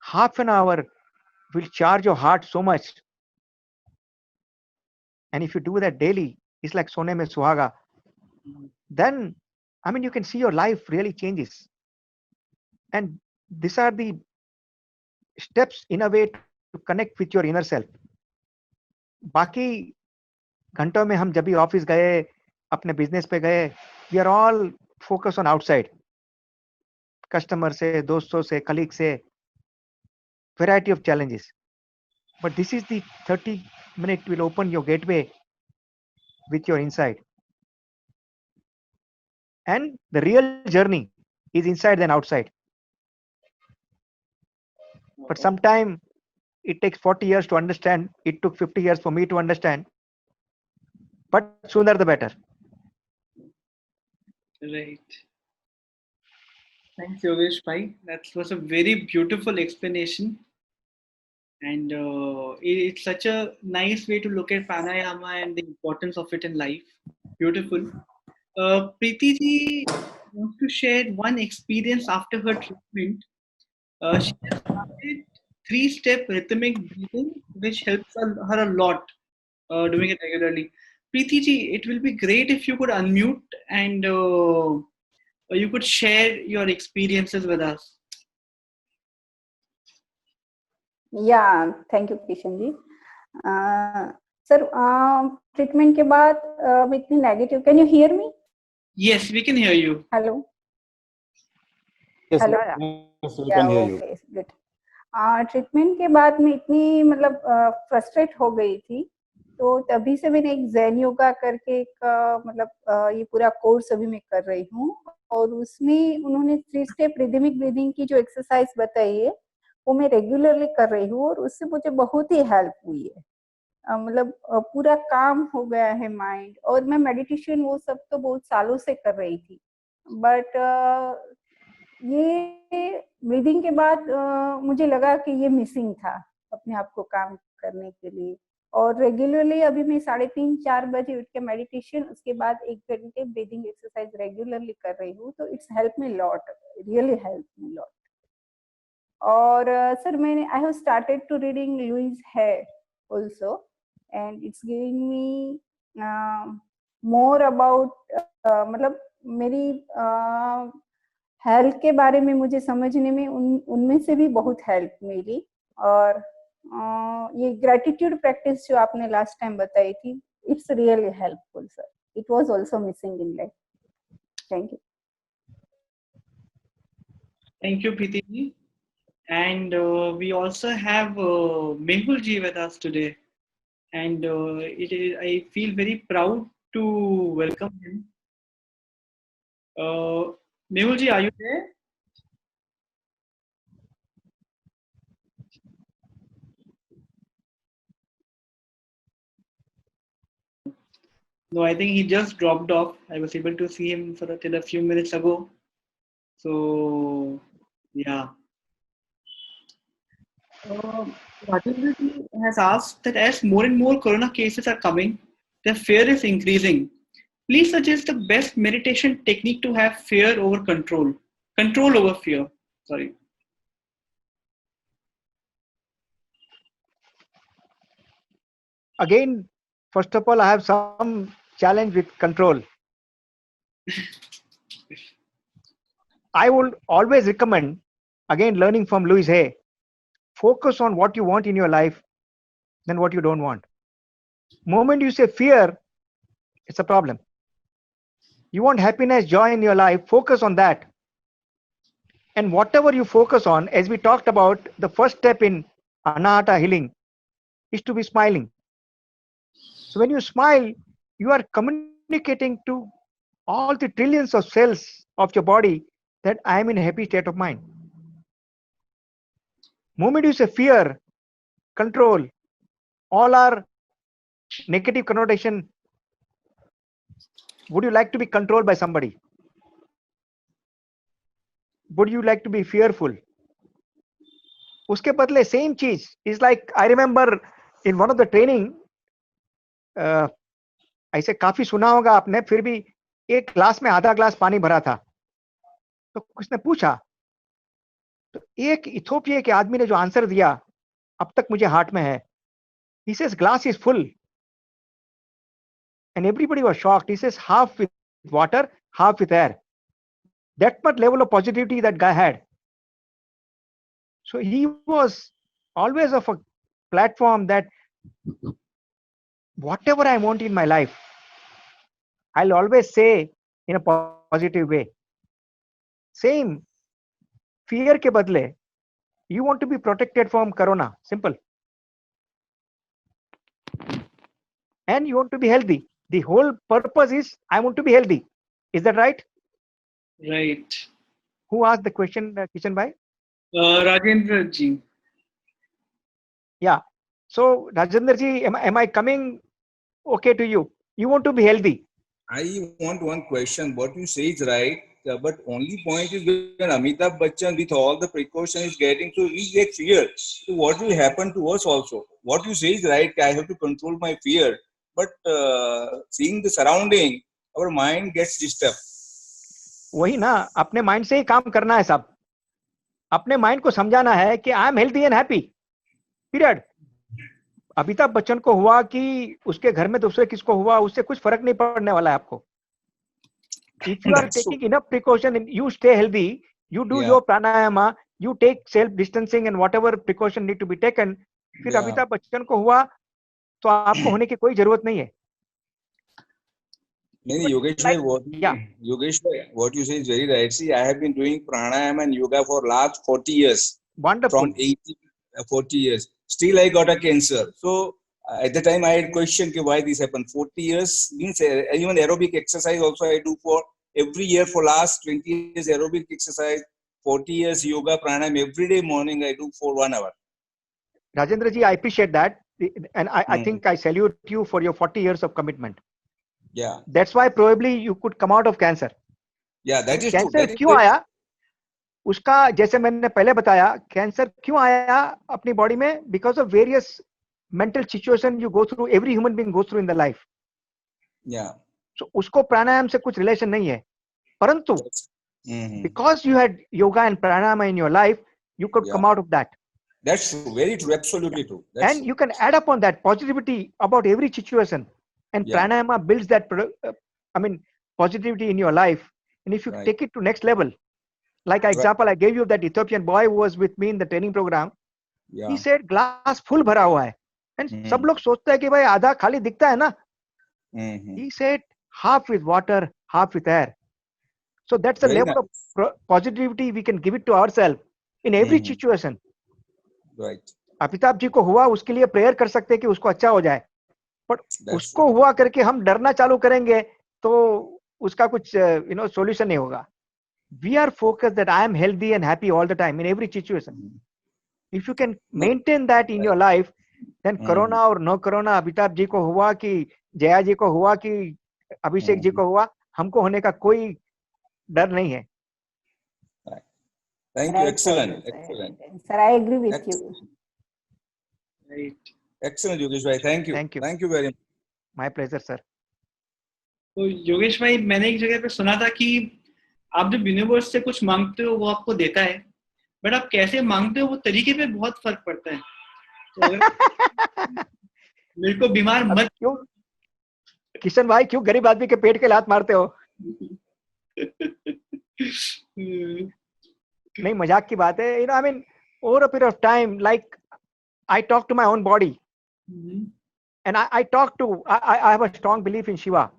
Half an hour will charge your heart so much. And if you do that daily, it's like Sone Me Suhaga. Then, I mean, you can see your life really changes. And these are the steps in a way to connect with your inner self. बाकी घंटों में हम जब भी office गए, अपने business पे गए, we are all focus on outside, customer से, दोस्तों से, कलीग से, variety of challenges. But this is the 30-minute will open your gateway with your inside. And the real journey is inside than outside. But sometimes it takes 40 years to understand. It took 50 years for me to understand. But sooner the better. Right. Thanks, Yogesh Bhai. That was a very beautiful explanation. And it's such a nice way to look at pranayama and the importance of it in life. Beautiful. Preeti ji wants to share one experience after her treatment. She has started 3-step rhythmic breathing, which helps her a lot doing it regularly. Preeti ji, it will be great if you could unmute and you could share your experiences with us. Yeah, thank you, Kishan ji. Sir, treatment के बाद इतनी negative. Can you hear me? Yes, we can hear you. Hello. Yes, Hello. yes, we can hear you. Okay, good. Treatment के बाद मैं इतनी मतलब frustrate हो गई थी, तो तभी से मैंने एक जैन योगा करके एक मतलब ये पूरा कोर्स अभी मैं कर रही हूँ, और उसमें उन्होंने 3 स्टेप रिदमिक ब्रीदिंग की जो एक्सरसाइज बताई है वो मैं रेगुलरली कर रही हूँ, और उससे मुझे बहुत ही हेल्प हुई है. मतलब पूरा काम हो गया है माइंड. और मैं मेडिटेशन वो सब तो बहुत सालों से कर रही थी, बट ये ब्रीदिंग के बाद मुझे लगा कि ये मिसिंग था अपने आप को काम करने के लिए. और रेगुलरली अभी मैं 3:30-4 बजे उठ के मेडिटेशन, उसके बाद 1 घंटे ब्रीदिंग एक्सरसाइज रेगुलरली कर रही हूँ, तो it's help me lot, really help me lot. और सर मैंने I have started to reading Louise Hay also, and it's giving me more about मतलब मेरी हेल्थ के बारे में मुझे समझने में उनमें से भी बहुत हेल्प मिली. और ये ग्रेटिट्यूड प्रैक्टिस जो आपने लास्ट टाइम बताई थी, it's really helpful sir. It was also missing in life. Thank you. Thank you, Preeti ji. And we also have Mehul ji with us today. And I feel very proud to welcome him. Mehul ji, are you there? No, I think he just dropped off. I was able to see him till a few minutes ago. So, yeah. Rajendra ji has asked that as more and more corona cases are coming, the fear is increasing. Please suggest the best meditation technique to have fear over control. Control over fear. Sorry. Again, first of all, I have some challenge with control. I would always recommend, again, learning from Louis Hay, focus on what you want in your life than what you don't want. Moment you say fear, it's a problem. You want happiness, joy in your life, focus on that. And whatever you focus on, as we talked about, the first step in Anahata healing is to be smiling. So when you smile, you are communicating to all the trillions of cells of your body that I am in a happy state of mind. Moment you say fear, control, all are negative connotation. Would you like to be controlled by somebody? Would you like to be fearful? उसके बदले same चीज is like I remember in one of the training, ऐसे काफी सुना होगा आपने, फिर भी एक ग्लास में आधा ग्लास पानी भरा था, तो उसने पूछा, तो एक इथोपिया के आदमी ने जो आंसर दिया अब तक मुझे हार्ट में है, he says glass is full and everybody was shocked. He says half with water, half with air. That much level of positivity that guy had. So he was always of a platform that whatever I want in my life, I'll always say in a positive way. Same, fear के बदले, you want to be protected from corona, simple. And you want to be healthy. The whole purpose is I want to be healthy. Is that right? Right. Who asked the question, Kishan bhai? Rajendra ji. Yeah. So Rajendra ji, am I coming okay to you? You want to be healthy. I want one question. What you say is right, but only point is when Amitabh Bachchan with all the precaution is getting, so we get fear. So what will happen to us also? What you say is right. I have to control my fear, but seeing the surrounding, our mind gets disturbed. वही ना, अपने mind से ही काम करना है साहब. अपने mind को समझाना है कि I am healthy and happy, period. Amitabh Bachchan को हुआ कि उसके घर में दूसरे किसको हुआ, उससे कुछ फर्क नहीं पड़ने वाला है आपको. If you are taking enough precaution, you stay healthy, you do your pranayama, you take self distancing and whatever precaution need to be taken. फिर अमिताभ बच्चन को हुआ तो आपको होने की कोई जरूरत नहीं है. Yogesh bhai, Yogesh bhai, what you say is very right. See, I have been doing pranayama and yoga for last 40 years. Wonderful. From 40 years. Still I got a cancer. So at the time I had questioned why this happened. 40 years means even aerobic exercise also I do for every year for last 20 years aerobic exercise, 40 years yoga, pranayama, every day morning I do for 1 hour. Rajendra ji, I appreciate that. And I think I salute you for your 40 years of commitment. Yeah. That's why probably you could come out of cancer. Yeah, that is cancer true. क्यों आया? उसका जैसे मैंने पहले बताया, cancer क्यों आया अपनी बॉडी में? Because of various mental situation you go through, every human being goes through in the life. Yeah. So उसको प्राणायाम से कुछ relation नहीं है. परंतु because you had yoga and pranayama in your life, you could come out of that. That's true. Very true. Absolutely true. That's and true. You can add up on that positivity about every situation. And pranayama builds that, positivity in your life. And if you take it to next level, like example I gave you that Ethiopian boy who was with me in the training program, he said glass full भरा हुआ है. And सब लोग सोचते हैं कि भाई आधा खाली दिखता है ना. He said half with water, half with air. So that's the level of positivity we can give it to ourselves in every situation. Right. Amitabh ji को हुआ, उसके लिए प्रेयर कर सकते हैं कि उसको अच्छा हो जाए. बट उसको हुआ करके हम डरना चालू करेंगे तो उसका कुछ सॉल्यूशन नहीं होगा. We are focused that I am healthy and happy all the time in every situation. If you can maintain that in your life, then corona or no corona, Amitabh ji को हुआ कि जया जी को हुआ कि अभिषेक जी को हुआ, हमको होने का कोई डर नहीं है. Thank you. Excellent. Excellent. Sir, I agree with you. Right. Excellent, Yogesh bhai. Thank you. Thank you. Thank you very much. My pleasure, sir. तो योगेश भाई, मैंने एक जगह पे सुना था कि आप जब यूनिवर्स से कुछ मांगते हो वो आपको देता है, बट आप कैसे मांगते हो वो तरीके पे बहुत फर्क पड़ता है. तो अगर मेरे को बीमार मत क्यों किशन भाई, क्यों गरीब आदमी के पेट के लात मारते हो? नहीं, मजाक की बात है. Over a period of time, like I talk to my own body, and I have a strong belief in Shiva.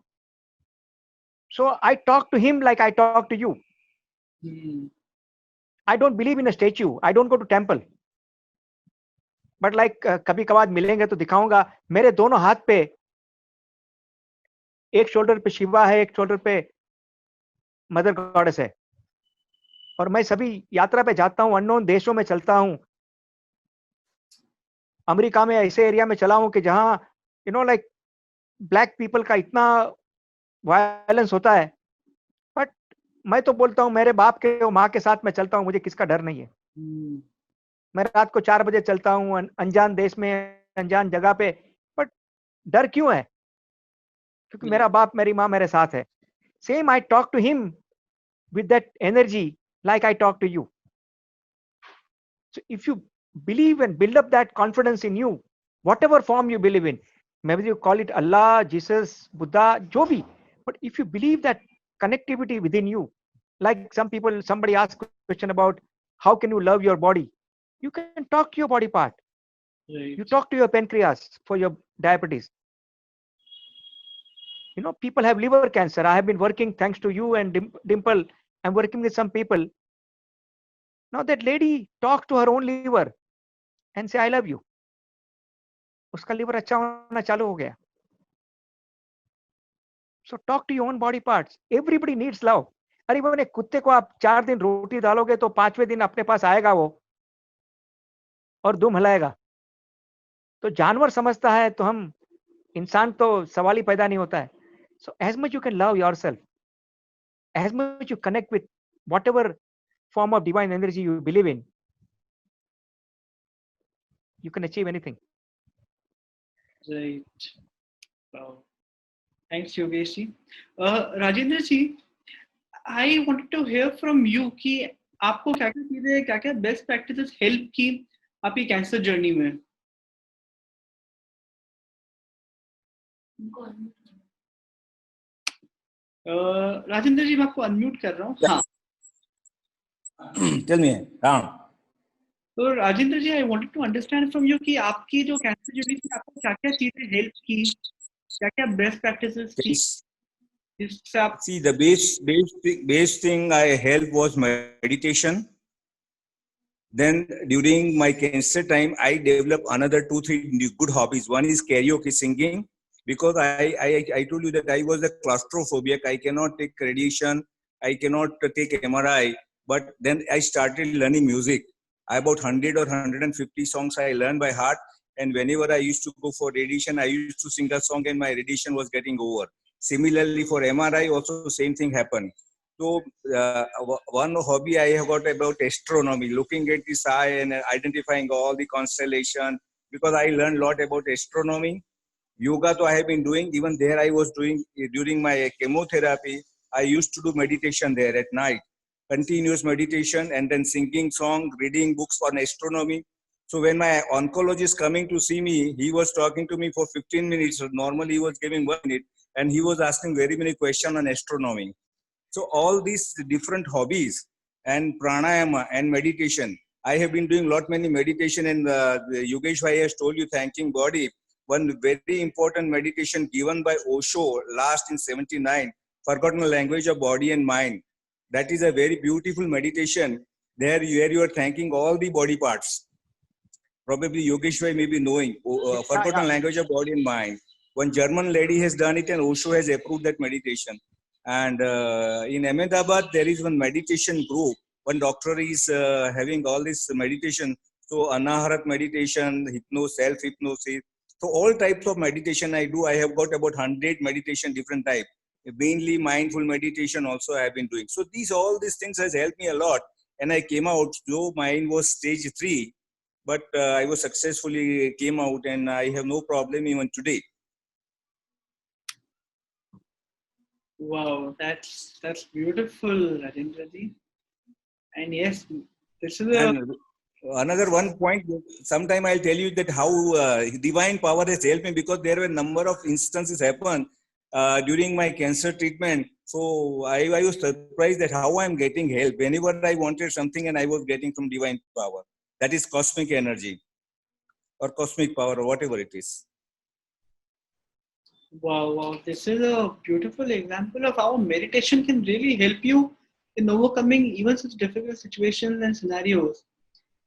So I talk to him like I talk to you. I don't believe in a statue. I don't go to temple. But like कभी कभार मिलेंगे तो दिखाऊंगा। मेरे दोनों हाथ पे, एक शोल्डर पे शिवा है, एक शोल्डर पे मदर गॉडेस है। और मैं सभी यात्रा पे जाता हूँ, अननोन देशों में चलता हूँ। अमेरिका में ऐसे एरिया में चला हूँ कि जहाँ लाइक ब्लैक पीपल का इतना वायलेंस होता है, बट मैं तो बोलता हूँ मेरे बाप के और माँ के साथ मैं चलता हूँ, मुझे किसका डर नहीं है। मैं रात को 4 बजे चलता हूँ अनजान देश में, अनजान जगह पे, बट डर क्यों है? क्योंकि मेरा बाप मेरी माँ मेरे साथ है। Same I talk to him with that energy like I talk to you. So if you believe and build up that confidence in you, whatever form you believe in, maybe you call it Allah, Jesus, Buddha, jo bhi, but if you believe that connectivity within you, like somebody asked a question about how can you love your body, you can talk to your body part. Right. You talk to your pancreas for your diabetes. People have liver cancer. I have been working, thanks to you and Dimple, I'm working with some people. Now that lady talks to her own liver and say I love you. उसका liver अच्छा होना चालू हो गया. So talk to your own body parts. Everybody needs love. अरे वो कुत्ते को आप 4 दिन रोटी डालोगे तो 5वें दिन अपने पास आएगा वो और दुम हिलाएगा. तो जानवर समझता है तो हम इंसान तो सवाल ही पैदा नहीं होता है. So as much you can love yourself, as much you connect with whatever form of divine energy you believe in, you can achieve anything. Right. Wow. Thanks, Yogesh ji. Rajendra ji, I wanted to hear from you कि आपको क्या-क्या चीजें, क्या-क्या best practices help की आपकी cancer journey में? राजेंद्र जी, मैं आपको अनम्यूट कर रहा हूँ. हाँ. Tell me, Ram. तो Rajendra ji, I wanted to understand from you कि आपकी जो कैंसर जर्नी में आपको क्या-क्या चीजें हेल्प की, क्या-क्या बेस्ट प्रैक्टिसेस थी जिससे आप... See, the base thing I helped was meditation. Then during my cancer time, I developed another 2-3 good hobbies. One is karaoke singing, because I told you that I was a claustrophobic. I cannot take radiation. I cannot take MRI. But then I started learning music. About 100 or 150 songs I learned by heart. And whenever I used to go for radiation, I used to sing a song and my radiation was getting over. Similarly, for MRI, also same thing happened. So one hobby I have got about astronomy, looking at the sky and identifying all the constellation, because I learned a lot about astronomy. Yoga, so I have been doing, even there I was doing during my chemotherapy. I used to do meditation there at night, continuous meditation, and then singing song, reading books on astronomy. So when my oncologist coming to see me, he was talking to me for 15 minutes. Normally he was giving 1 minute, and he was asking very many questions on astronomy. So all these different hobbies and pranayama and meditation, I have been doing many meditation, and Yogesh Bhai has told you, thanking body. One very important meditation given by Osho last in 79, Forgotten Language of Body and Mind. That is a very beautiful meditation there where you are thanking all the body parts. Probably Yogesh Bhai may be knowing, Forgotten Language of Body and Mind. One German lady has done it and Osho has approved that meditation. And in Ahmedabad, there is one meditation group. One doctor is having all this meditation. So Anaharat meditation, self-hypnosis. So all types of meditation I do. I have got about 100 meditation, different type. Mainly mindful meditation also I have been doing. So all these things has helped me a lot. And I came out, though mine was stage 3, but I was successfully came out and I have no problem even today. Wow, that's beautiful, Rajendra ji. And yes, this is And another one point, sometime I'll tell you that how divine power has helped me, because there were a number of instances happen during my cancer treatment. So I was surprised that how I'm getting help whenever I wanted something, and I was getting from divine power. That is cosmic energy or cosmic power or whatever it is. Wow, this is a beautiful example of how meditation can really help you in overcoming even such difficult situations and scenarios.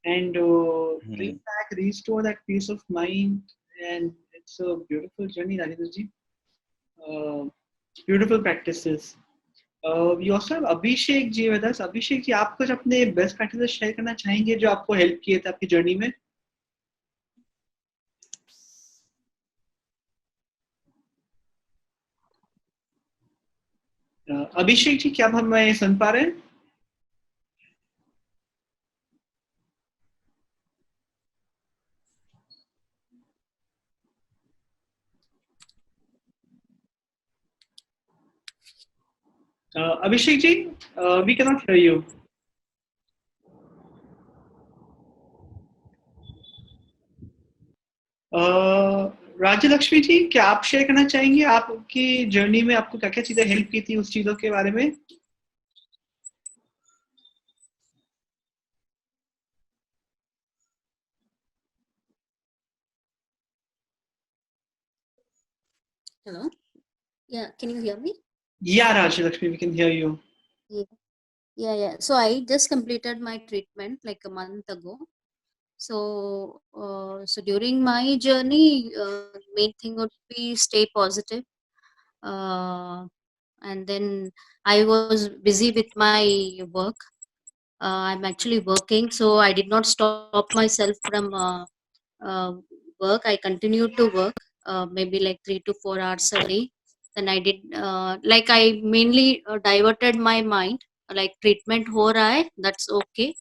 and bring back, restore that peace of mind. And it's a beautiful journey, Rajendra ji. Beautiful practices. We also have Abhishek ji with us. Abhishek ji, आप कुछ अपने best practices share करना चाहेंगे जो आपको help किए थे आपकी journey में? अभिषेक जी, क्या आप हमें सुन पा रहे हैं? Abhishek ji, we cannot hear you. राज्य लक्ष्मी जी, क्या आप शेयर करना चाहेंगे आपकी जर्नी में आपको क्या क्या चीजें हेल्प की थी, उस चीजों के बारे में? Hello. Yeah, can you hear me? Yeah, Rajya Lakshmi, we can hear you. Yeah. So I just completed my treatment like a month ago. So during my journey, main thing would be stay positive. And then I was busy with my work. I'm actually working, so I did not stop myself from work. I continued to work, maybe like 3 to 4 hours a day. Then I did like I mainly diverted my mind. Like treatment ho raha hai, that's okay.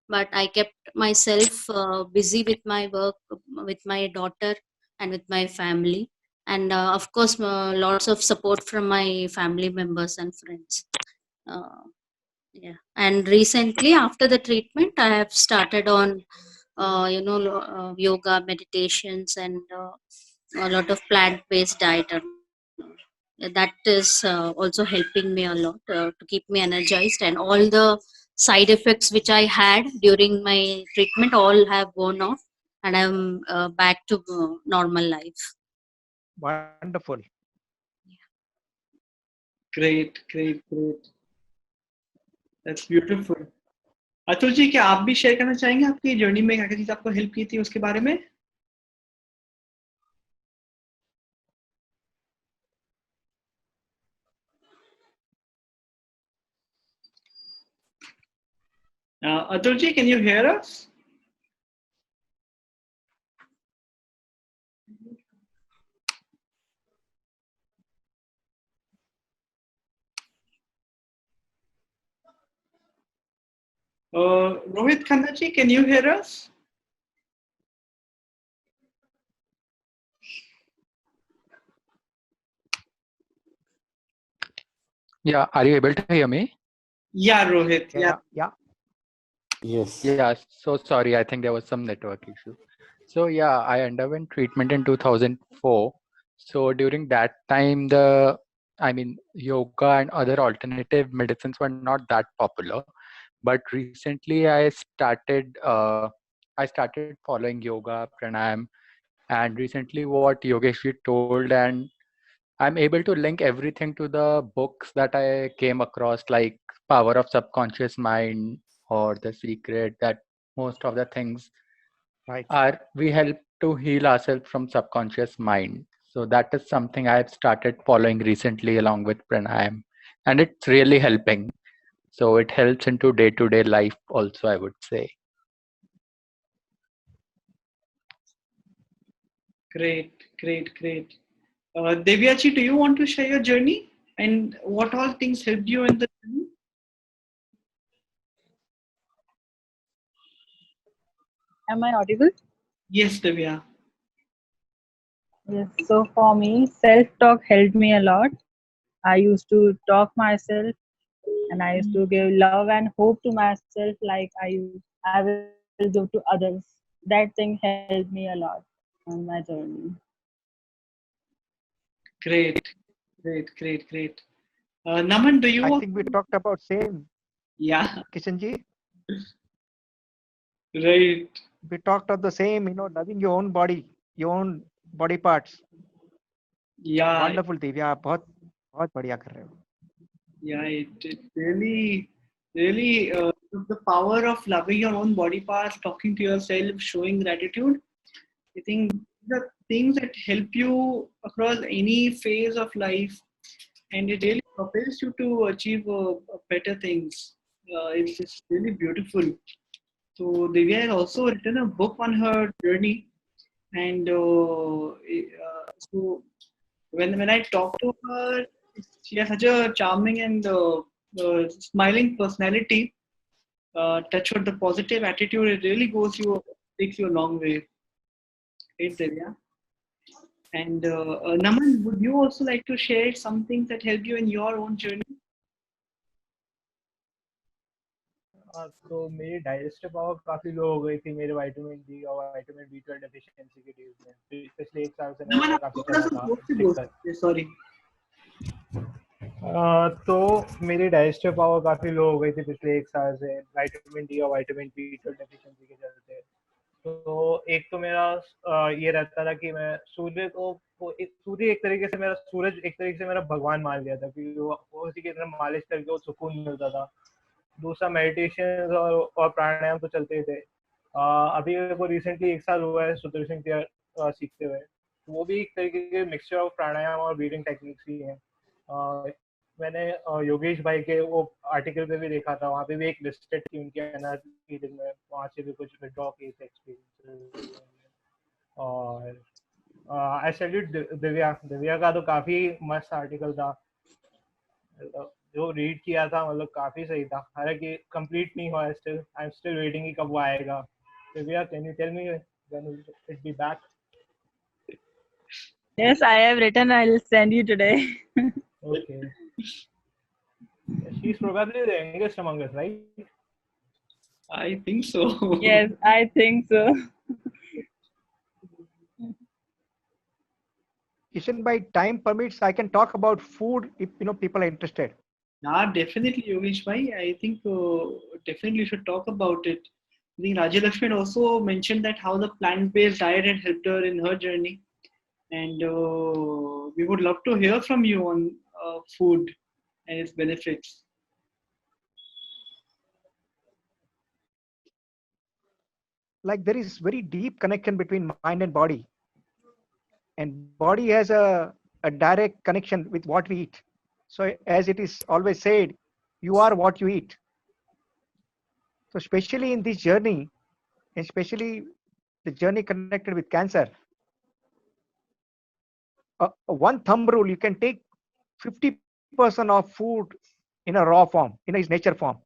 But I kept myself busy with my work, with my daughter, and with my family. And of course, lots of support from my family members and friends. Yeah. And recently, after the treatment, I have started on, yoga, meditations, and a lot of plant-based diet. That is also helping me a lot to keep me energized, and all the side effects which I had during my treatment all have gone off, and I'm back to normal life. Wonderful. Great. That's beautiful. Atul ji, क्या आप भी share करना चाहेंगे आपकी journey में क्या क्या चीज आपको हेल्प की थी उसके बारे में? Atul ji, can you hear us? Rohit Khanna ji, can you hear us? Yeah, are you able to hear me? Yeah, Rohit. Yeah. Yes. Yeah, so sorry, I think there was some network issue. So yeah, I underwent treatment in 2004. So during that time, yoga and other alternative medicines were not that popular. But recently, I started following yoga, pranayam, and recently what Yogesh told, and I'm able to link everything to the books that I came across, like Power of Subconscious Mind or The Secret, that most of the things Right. are we help to heal ourselves from subconscious mind. So that is something I've started following recently along with pranayam, and it's really helping. So it helps into day-to-day life also, I would say. Great. Devya ji, do you want to share your journey and what all things helped you in the journey? Am I audible? Yes, Devya. Yes. So for me, self-talk helped me a lot. I used to talk myself, and I used to give love and hope to myself, like I will give to others. That thing helped me a lot on my journey. Great. Naman, do you I want? think we talked about same, Yeah, Kishanji. right. We talked of the same, loving your own body, your own body parts. Yeah, Wonderful, Divya. बहुत बढ़िया कर रहे हो. yeah, it really really the power of loving your own body parts, talking to yourself, showing gratitude. I think the things that help you across any phase of life, and it really propels you to achieve better things. It's really beautiful. So Divya has also written a book on her journey, and so when I talk to her, she has such a charming and smiling personality. Touch with the positive attitude, it really takes you a long way. Right, Divya? And Naman, would you also like to share some things that helped you in your own journey? तो मेरी digestive power काफी लो हो गई थी मेरे vitamin D और vitamin B 12 deficiency के dues में पिछले 1 साल से Naman, मैं आप काफी थोड़ा चला सा था जोर से बोल सकते हैं, sorry. तो मेरी डाइजेस्टिव पावर काफी लो हो गई थी पिछले 1 साल से विटामिन डी और विटामिन बी 12 डेफिशिएंसी के चलते। तो एक तो मेरा ये रहता था कि मैं सूर्य एक तरीके से सूरज एक तरीके से मेरा भगवान मान लिया था क्योंकि वो उसी की तरह मालिश करके वो सुकून मिलता था। दूसरा मेडिटेशन और प्राणायाम तो चलते ही थे। अभी मेरे को रिसेंटली 1 साल हुआ है सुदर्शन क्रिया सीखते हुए। वो भी एक तरीके के मिक्सचर ऑफ प्राणायाम और ब्रीदिंग टेक्निक्स ही हैं। मैंने योगेश भाई के वो आर्टिकल पे भी देखा था, वहाँ पे भी एक लिस्टेड थी उनकी एनर्जी फीलिंग में, वहाँ से भी कुछ विड्रॉ की थी एक्सपीरियंस। और आई सैल्यूट दिव्या का तो काफी मस्त आर्टिकल था, जो रीड किया था, मतलब काफी सही था। हालांकि कंप्लीट नहीं हुआ है, still I am still waiting कि कब वो आएगा। Divya, can you tell me when will it be back? Yes, I have written. I'll send you today. Okay. She's probably the youngest among us, right? I think so. Yes, I think so. Kishan, by time permits, I can talk about food if people are interested. Yeah, definitely, Yogesh bhai. I think definitely you should talk about it. I think Rajya Lakshmi also mentioned that how the plant-based diet had helped her in her journey, and we would love to hear from you on food and its benefits. Like there is very deep connection between mind and body, and body has a direct connection with what we eat. So as it is always said, you are what you eat. So especially in this journey, especially the journey connected with cancer, one thumb rule, you can take 50% of food in a raw form, in its nature form,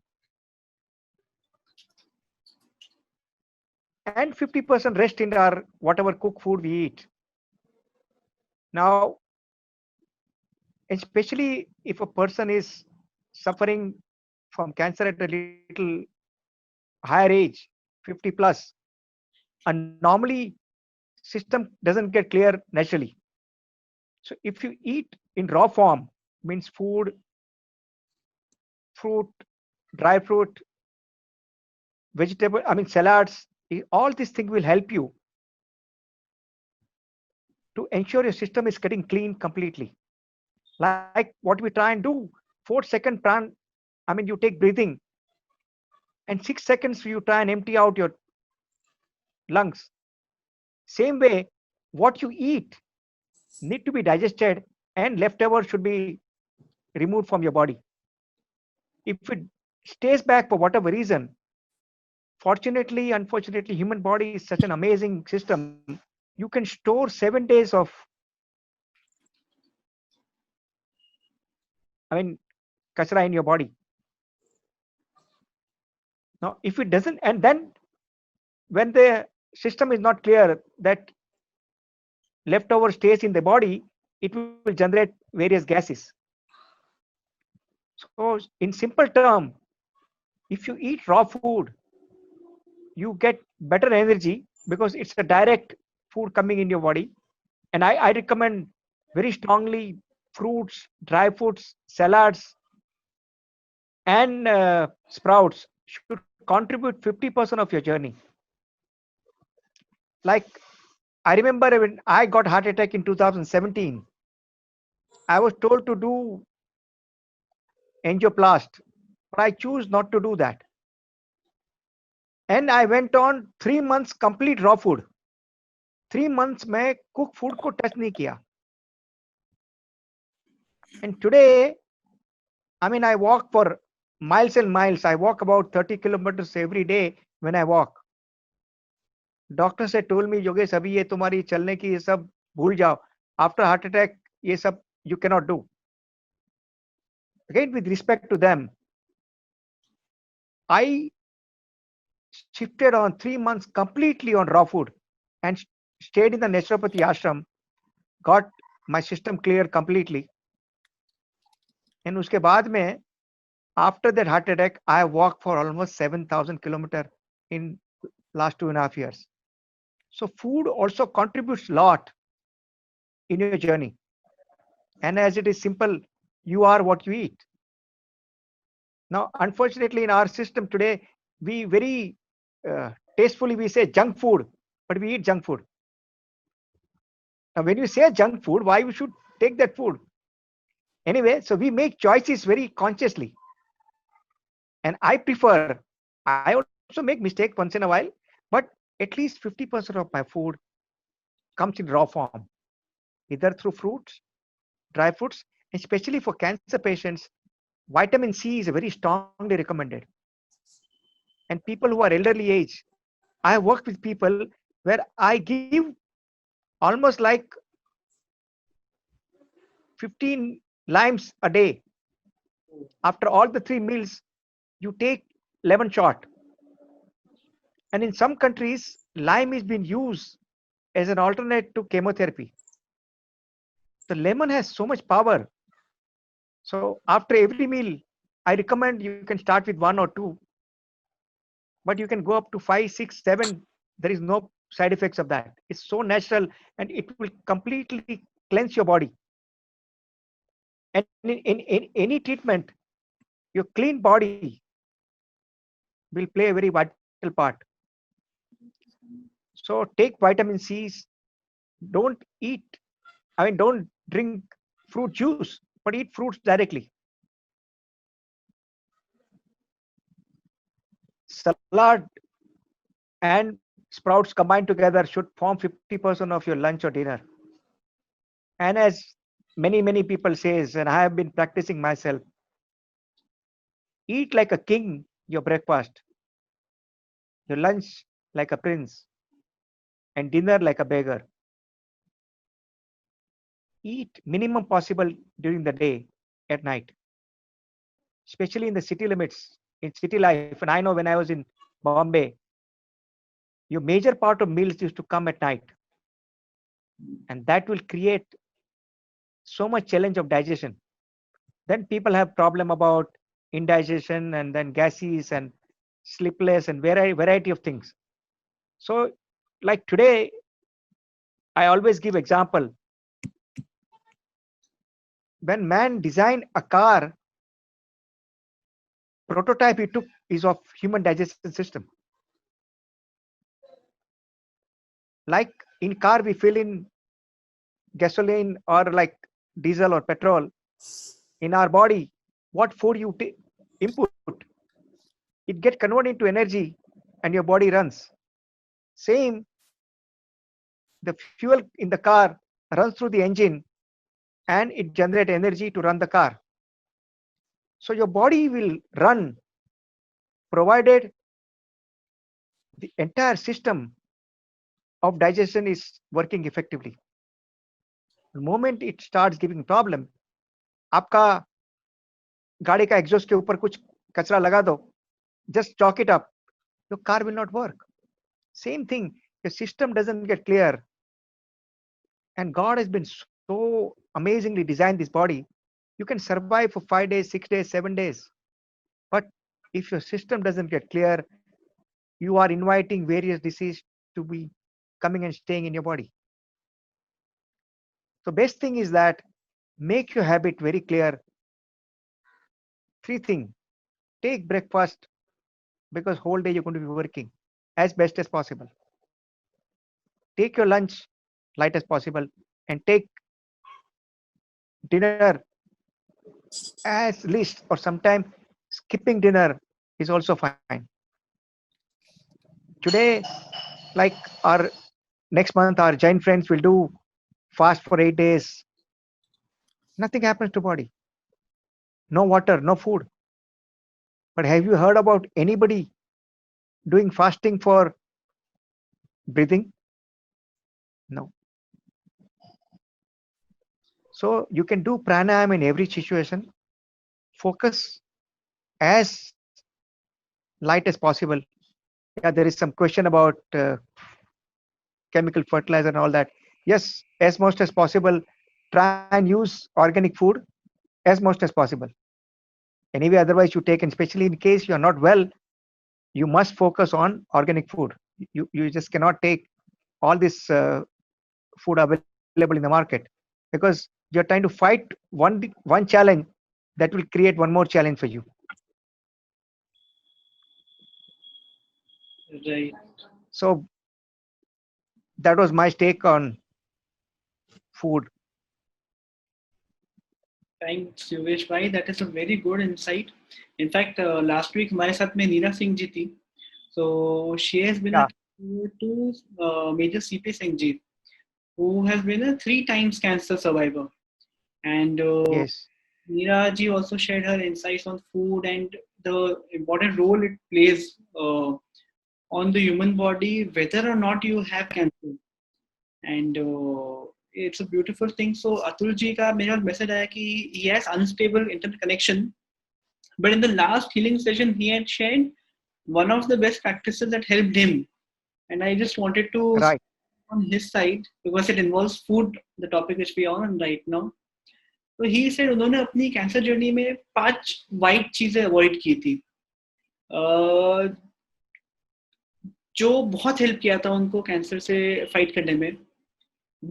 and 50% rest in our whatever cooked food we eat. Now, especially if a person is suffering from cancer at a little higher age, 50 plus, and normally system doesn't get clear naturally. So if you eat in raw form, means food, fruit, dry fruit, vegetable, salads, all these things will help you to ensure your system is getting clean completely. Like what we try and do, 4-second pran, you take breathing, and 6 seconds you try and empty out your lungs. Same way, what you eat need to be digested, and leftover should be removed from your body. If it stays back for whatever reason, fortunately, unfortunately, human body is such an amazing system. You can store 7 days of kachra in your body. Now, if it doesn't, and then when the system is not clear, that leftover stays in the body, it will generate various gases. So in simple term, if you eat raw food, you get better energy because it's a direct food coming in your body. And I recommend very strongly fruits, dry fruits, salads, and sprouts should contribute 50% of your journey. Like I remember when I got heart attack in 2017, I was told to do angioplast, but I choose not to do that. And I went on 3 months complete raw food. 3 months में cook food को touch नहीं किया. And today, I mean, I walk for miles and miles. I walk about 30 kilometers every day when I walk. Doctors had told me, Yogesh, अभी ये तुम्हारी चलने की ये सब भूल जाओ. After heart attack, ये सब you cannot do. Again, with respect to them, I shifted on 3 months completely on raw food and stayed in the naturopathy ashram, got my system clear completely. And उसके बाद में, after that heart attack, I walked for almost 7,000 kilometers in last 2.5 years. So food also contributes a lot in your journey. And as it is simple, you are what you eat. Now, unfortunately, in our system today, we very tastefully we say junk food, but we eat junk food. Now, when you say junk food, why we should take that food? Anyway, so we make choices very consciously. And I also make mistake once in a while, but at least 50% of my food comes in raw form, either through fruits, dry fruits, especially for cancer patients. Vitamin C is very strongly recommended. And people who are elderly age, I work with people where I give almost like 15 limes a day. After all the 3 meals, you take lemon shot. And in some countries, lime is being used as an alternate to chemotherapy. The lemon has so much power. So after every meal, I recommend you can start with 1 or 2, but you can go up to 5, 6, 7. There is no side effects of that. It's so natural and it will completely cleanse your body. And in any treatment, your clean body will play a very vital part. So take vitamin C's. Don't drink fruit juice, but eat fruits directly. Salad and sprouts combined together should form 50% of your lunch or dinner. And as many people says, and I have been practicing myself, eat like a king your breakfast, your lunch like a prince, and dinner like a beggar. Eat minimum possible during the day, at night, especially in the city limits, in city life. And I know when I was in Bombay, your major part of meals used to come at night. And that will create so much challenge of digestion. Then people have problem about indigestion and then gases and sleepless and variety of things. So like today, I always give example. When man designed a car, prototype he took is of human digestion system. Like in car, we fill in gasoline or like diesel or petrol. In our body, what food you input, it gets converted into energy and your body runs. Same, the fuel in the car runs through the engine and it generates energy to run the car. So your body will run provided the entire system of digestion is working effectively. The moment it starts giving problem, आपका गाड़ी का exhaust के ऊपर कुछ कचरा लगा दो, just chalk it up, your car will not work. Same thing, your system doesn't get clear. And God has been so amazingly designed this body. You can survive for 5 days, 6 days, 7 days. But if your system doesn't get clear, you are inviting various diseases to be coming and staying in your body. So best thing is that make your habit very clear. 3 things. Take breakfast because whole day you're going to be working as best as possible. Take your lunch light as possible and take dinner as least or sometime skipping dinner is also fine. Today, like our next month, our giant friends will do fast for 8 days. Nothing happens to body. No water, no food. But have you heard about anybody doing fasting for breathing? No. So you can do pranayama in every situation. Focus as light as possible. Yeah, there is some question about chemical fertilizer and all that. Yes, as much as possible, try and use organic food as much as possible. Anyway, otherwise you take, and especially in case you are not well, you must focus on organic food. You just cannot take all this food available in the market, because you're trying to fight one challenge that will create one more challenge for you. Right. So that was my take on food. Thanks, Yogesh bhai. That is a very good insight. In fact, last week हमारे साथ में नीरा सिंह जी थी. So she has been Yeah. to Major CP Singh ji, who has been a 3 times cancer survivor. And Yes. Neera ji also shared her insights on food and the important role it plays on the human body, whether or not you have cancer. And it's a beautiful thing. So Atul ji ka मेरा message आया कि he has unstable internet connection, but in the last healing session he had shared one of the best practices that helped him, and I just wanted to Right. on his side because it involves food, the topic which we are on right now. तो he said उन्होंने अपनी cancer journey में 5 white चीजें avoid की थी, जो बहुत help किया था उनको कैंसर से फाइट करने में.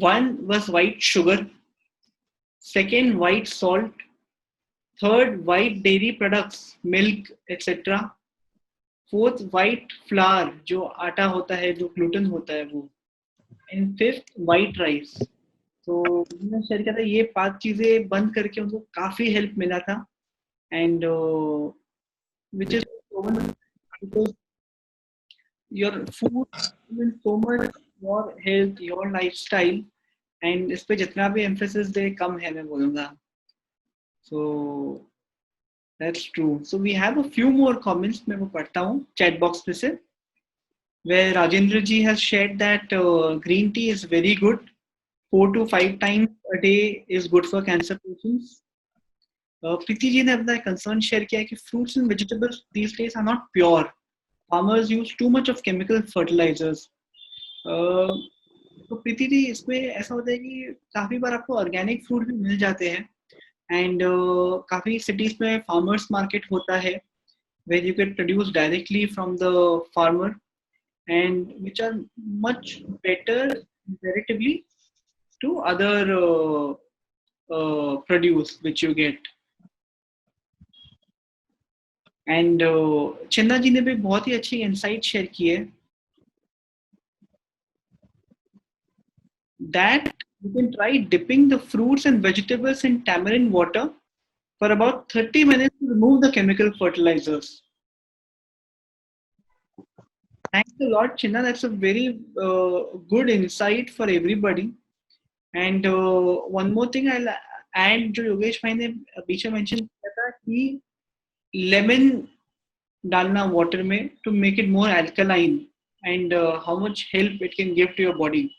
One was white sugar, second white salt, third white dairy products, milk etcetera, fourth white flower जो आटा होता है, जो ग्लूटेन होता है वो, एंड फिफ्थ वाइट राइस. तो मैंने शेयर किया था ये 5 चीजें बंद करके उनको काफी हेल्प मिला था. And which is because your food means so much your health, your lifestyle, and इस पे जितना भी emphasis दे कम है मैं बोलूँगा. So that's true. So we have a few more comments मैं वो पढ़ता हूँ chat box पे से, where Rajendra ji has shared that green tea is very good. 4 to 5 times a day is good for cancer patients. Preeti ji ने अपना concern share किया कि fruits and vegetables these days are not pure. Farmers use too much of chemical fertilizers. तो प्रीति जी इसमें ऐसा होता है कि काफी बार आपको ऑर्गेनिक फ्रूट भी मिल जाते हैं, एंड काफी सिटीज में फार्मर्स मार्केट होता है where you get produced directly from the farmer and which are much better comparatively to other produce which you get. And Chinna ji ने भी बहुत ही अच्छी इंसाइट शेयर की है that you can try dipping the fruits and vegetables in tamarind water for about 30 minutes to remove the chemical fertilizers. Thanks a lot, Chinna. That's a very good insight for everybody. And one more thing I'll add, जो योगेश भाई ने बीच में mention किया था कि lemon डालना water में to make it more alkaline, and how much help it can give to your body.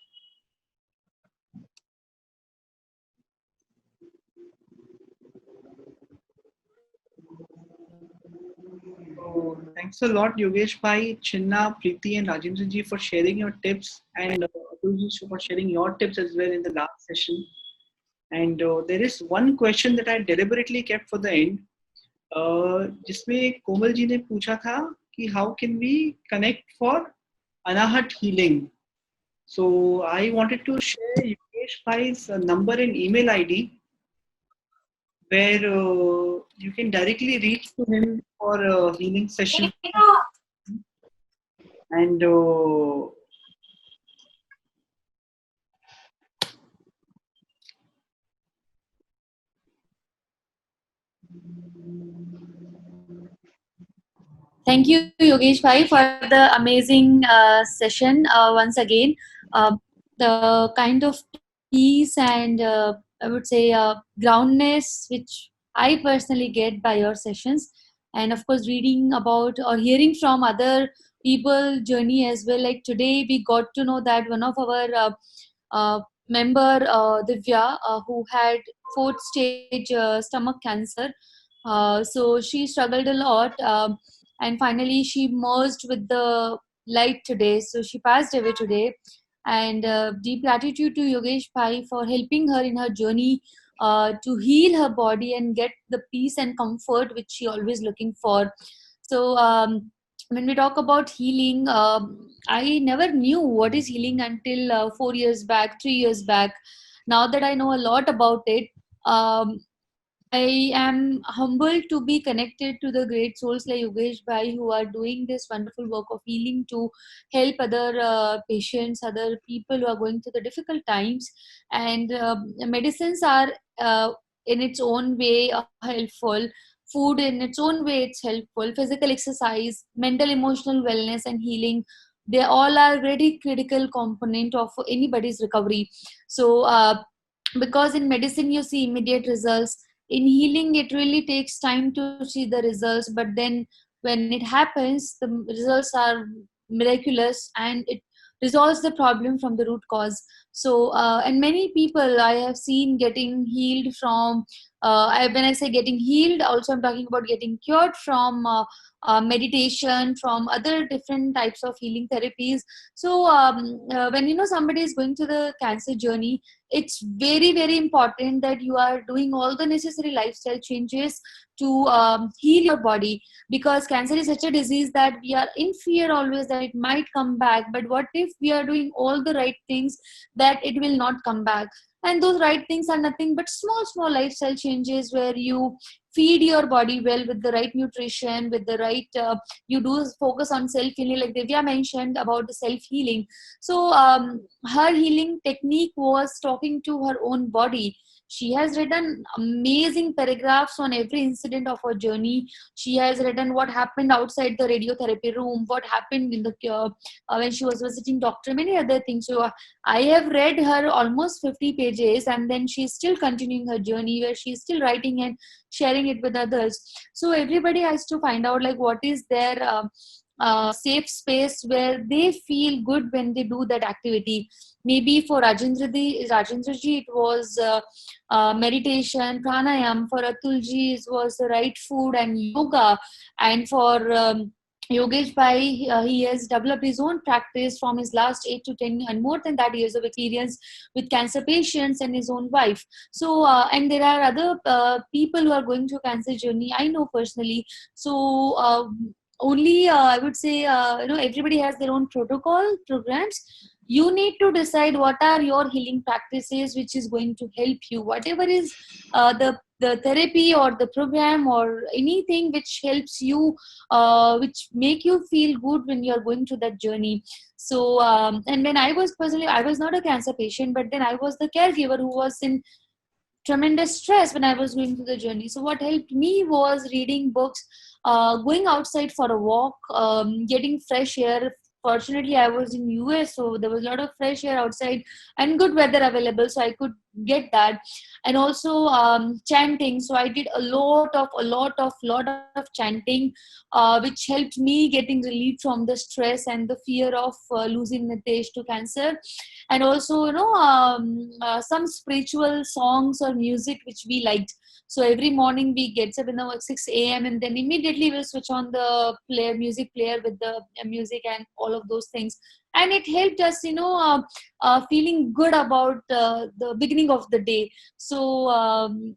So, thanks a lot, Yogesh bhai, Chinna, Preeti, and Rajendra ji for sharing your tips, and Atul ji for sharing your tips as well in the last session. And there is one question that I deliberately kept for the end, जिसमें कोमल जी ने पूछा था कि how can we connect for Anahat healing. So I wanted to share Yogesh bhai's number and email ID, where you can directly reach to him for a healing session. And Thank you, Yogesh Bhai, for the amazing session once again. The kind of peace and I would say groundness which I personally get by your sessions, and of course, reading about or hearing from other people journey as well. Like today, we got to know that one of our member, Divya, who had fourth stage stomach cancer. So she struggled a lot, and finally she merged with the light today. So she passed away today. And deep gratitude to Yogesh Bhai for helping her in her journey to heal her body and get the peace and comfort which she always looking for. So when we talk about healing, I never knew what is healing until 4 years back, 3 years back. Now that I know a lot about it, um, I am humbled to be connected to the great souls like Yogesh Bhai who are doing this wonderful work of healing to help other patients, other people who are going through the difficult times. And medicines are in its own way helpful. Food in its own way it's helpful. Physical exercise, mental emotional wellness and healing, they all are very critical component of anybody's recovery. So because in medicine you see immediate results, in healing it really takes time to see the results, but then when it happens the results are miraculous and it resolves the problem from the root cause. So and many people I have seen getting healed from when I say getting healed, also I'm talking about getting cured from meditation, from other different types of healing therapies. So when somebody is going through the cancer journey, it's very very important that you are doing all the necessary lifestyle changes to heal your body, because cancer is such a disease that we are in fear always that it might come back. But what if we are doing all the right things that it will not come back? And those right things are nothing but small lifestyle changes where you feed your body well with the right nutrition, with the right you do focus on self healing like Divya mentioned about the self healing. So her healing technique was talking to her own body. She has written amazing paragraphs on every incident of her journey. She has written what happened outside the radiotherapy room, what happened in the when she was visiting doctor, many other things. So I have read her almost 50 pages, and then she's still continuing her journey where she's still writing and sharing it with others. So everybody has to find out like what is their safe space where they feel good when they do that activity. Maybe for Rajendra ji it was meditation, pranayam. For Atul ji it was the right food and yoga. And for Yogesh Bhai, he has developed his own practice from his last 8 to 10 and more than that years of experience with cancer patients and his own wife. So, and there are other people who are going through cancer journey, I know personally. So, only I would say, everybody has their own protocol programs. You need to decide what are your healing practices which is going to help you. Whatever is the therapy or the program or anything which helps you, which make you feel good when you're going through that journey. So and when I was personally, I was not a cancer patient, but then I was the caregiver who was in tremendous stress when I was going through the journey. So what helped me was reading books, going outside for a walk, getting fresh air. Fortunately, I was in US, so there was a lot of fresh air outside and good weather available, so I could get that. And also chanting. So I did a lot of chanting, which helped me getting relief from the stress and the fear of losing Nitesh to cancer. And also, some spiritual songs or music which we liked. So every morning we get up at 6 a.m. and then immediately we'll switch on the music player with the music and all of those things. And it helped us, feeling good about the beginning of the day. So,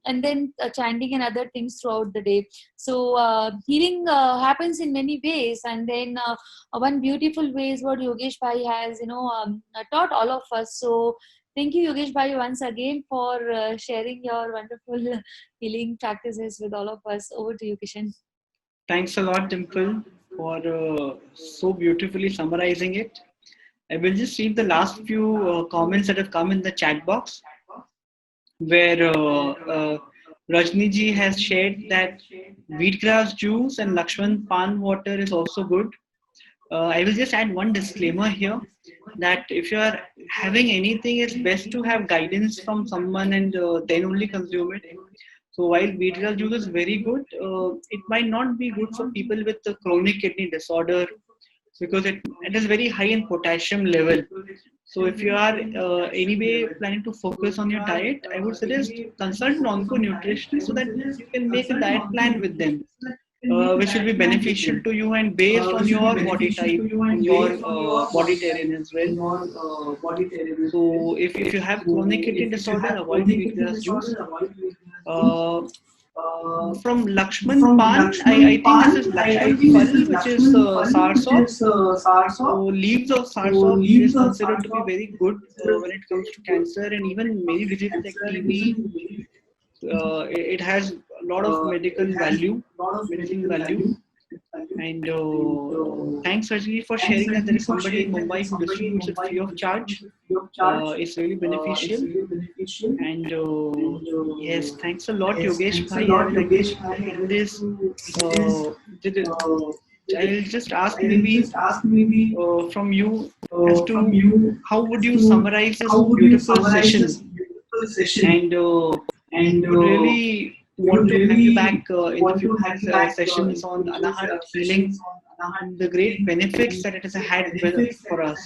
and then chanting and other things throughout the day. So healing happens in many ways. And then one beautiful way is what Yogesh Bhai has, taught all of us. So thank you, Yogesh Bhai, once again for sharing your wonderful healing practices with all of us. Over to you, Kishan. Thanks a lot, Dimple, for so beautifully summarizing it. I will just read the last few comments that have come in the chat box, where Rajni ji has shared that wheatgrass juice and Lakshman Pan water is also good. I will just add one disclaimer here that if you are having anything, it's best to have guidance from someone and then only consume it. So while wheatgrass juice is very good, it might not be good for people with a chronic kidney disorder because it is very high in potassium level. So if you are anyway planning to focus on your diet, I would suggest consult an onco nutritionist so that you can make a diet plan with them, which will be beneficial to you and based on your body type, your bodytarian as well. So if you have chronic kidney disorder, avoid wheatgrass juice. From Lakshman Pan, I think this is Lakshman Pal, which is sarsop. So leaves of sarsop is considered to be very good when it comes to cancer and even many diseases like TB. It has a lot of medical value. And thanks Rajni for sharing that there is somebody in Mumbai who distributes it free of charge. It's really beneficial. And yes, thanks a lot, Yogesh Bhai. I would like to end this. I'll just ask maybe from you as to how would you summarize this beautiful session? And would really want to have you back in the future sessions on Anahat healing and the great benefits that it has had for us.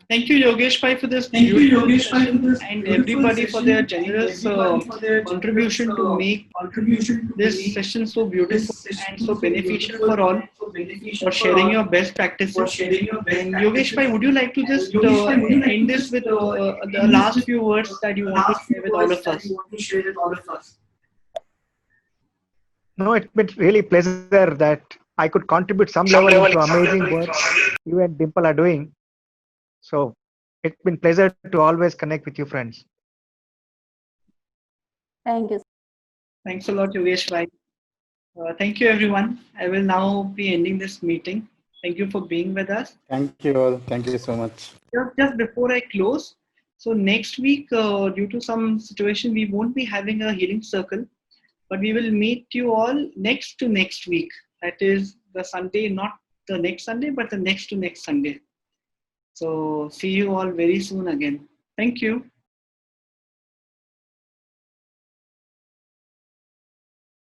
Thank you, Yogesh Bhai, for this beautiful session and everybody for their generous contribution to make this session so beautiful and so beneficial for all, for sharing your best practices. And Yogesh Bhai, would you like to just end this with the last few words that you want to share with all of us? No, it's been really pleasure that I could contribute some level to amazing work you and Dimple are doing. So it's been pleasure to always connect with you, friends. Thank you. Thanks a lot, Yogesh Bhai. Thank you, everyone. I will now be ending this meeting. Thank you for being with us. Thank you all. Thank you so much. Just before I close, so next week, due to some situation, we won't be having a healing circle, but we will meet you all next to next week. That is the Sunday, not the next Sunday, but the next to next Sunday. So see you all very soon again. Thank you.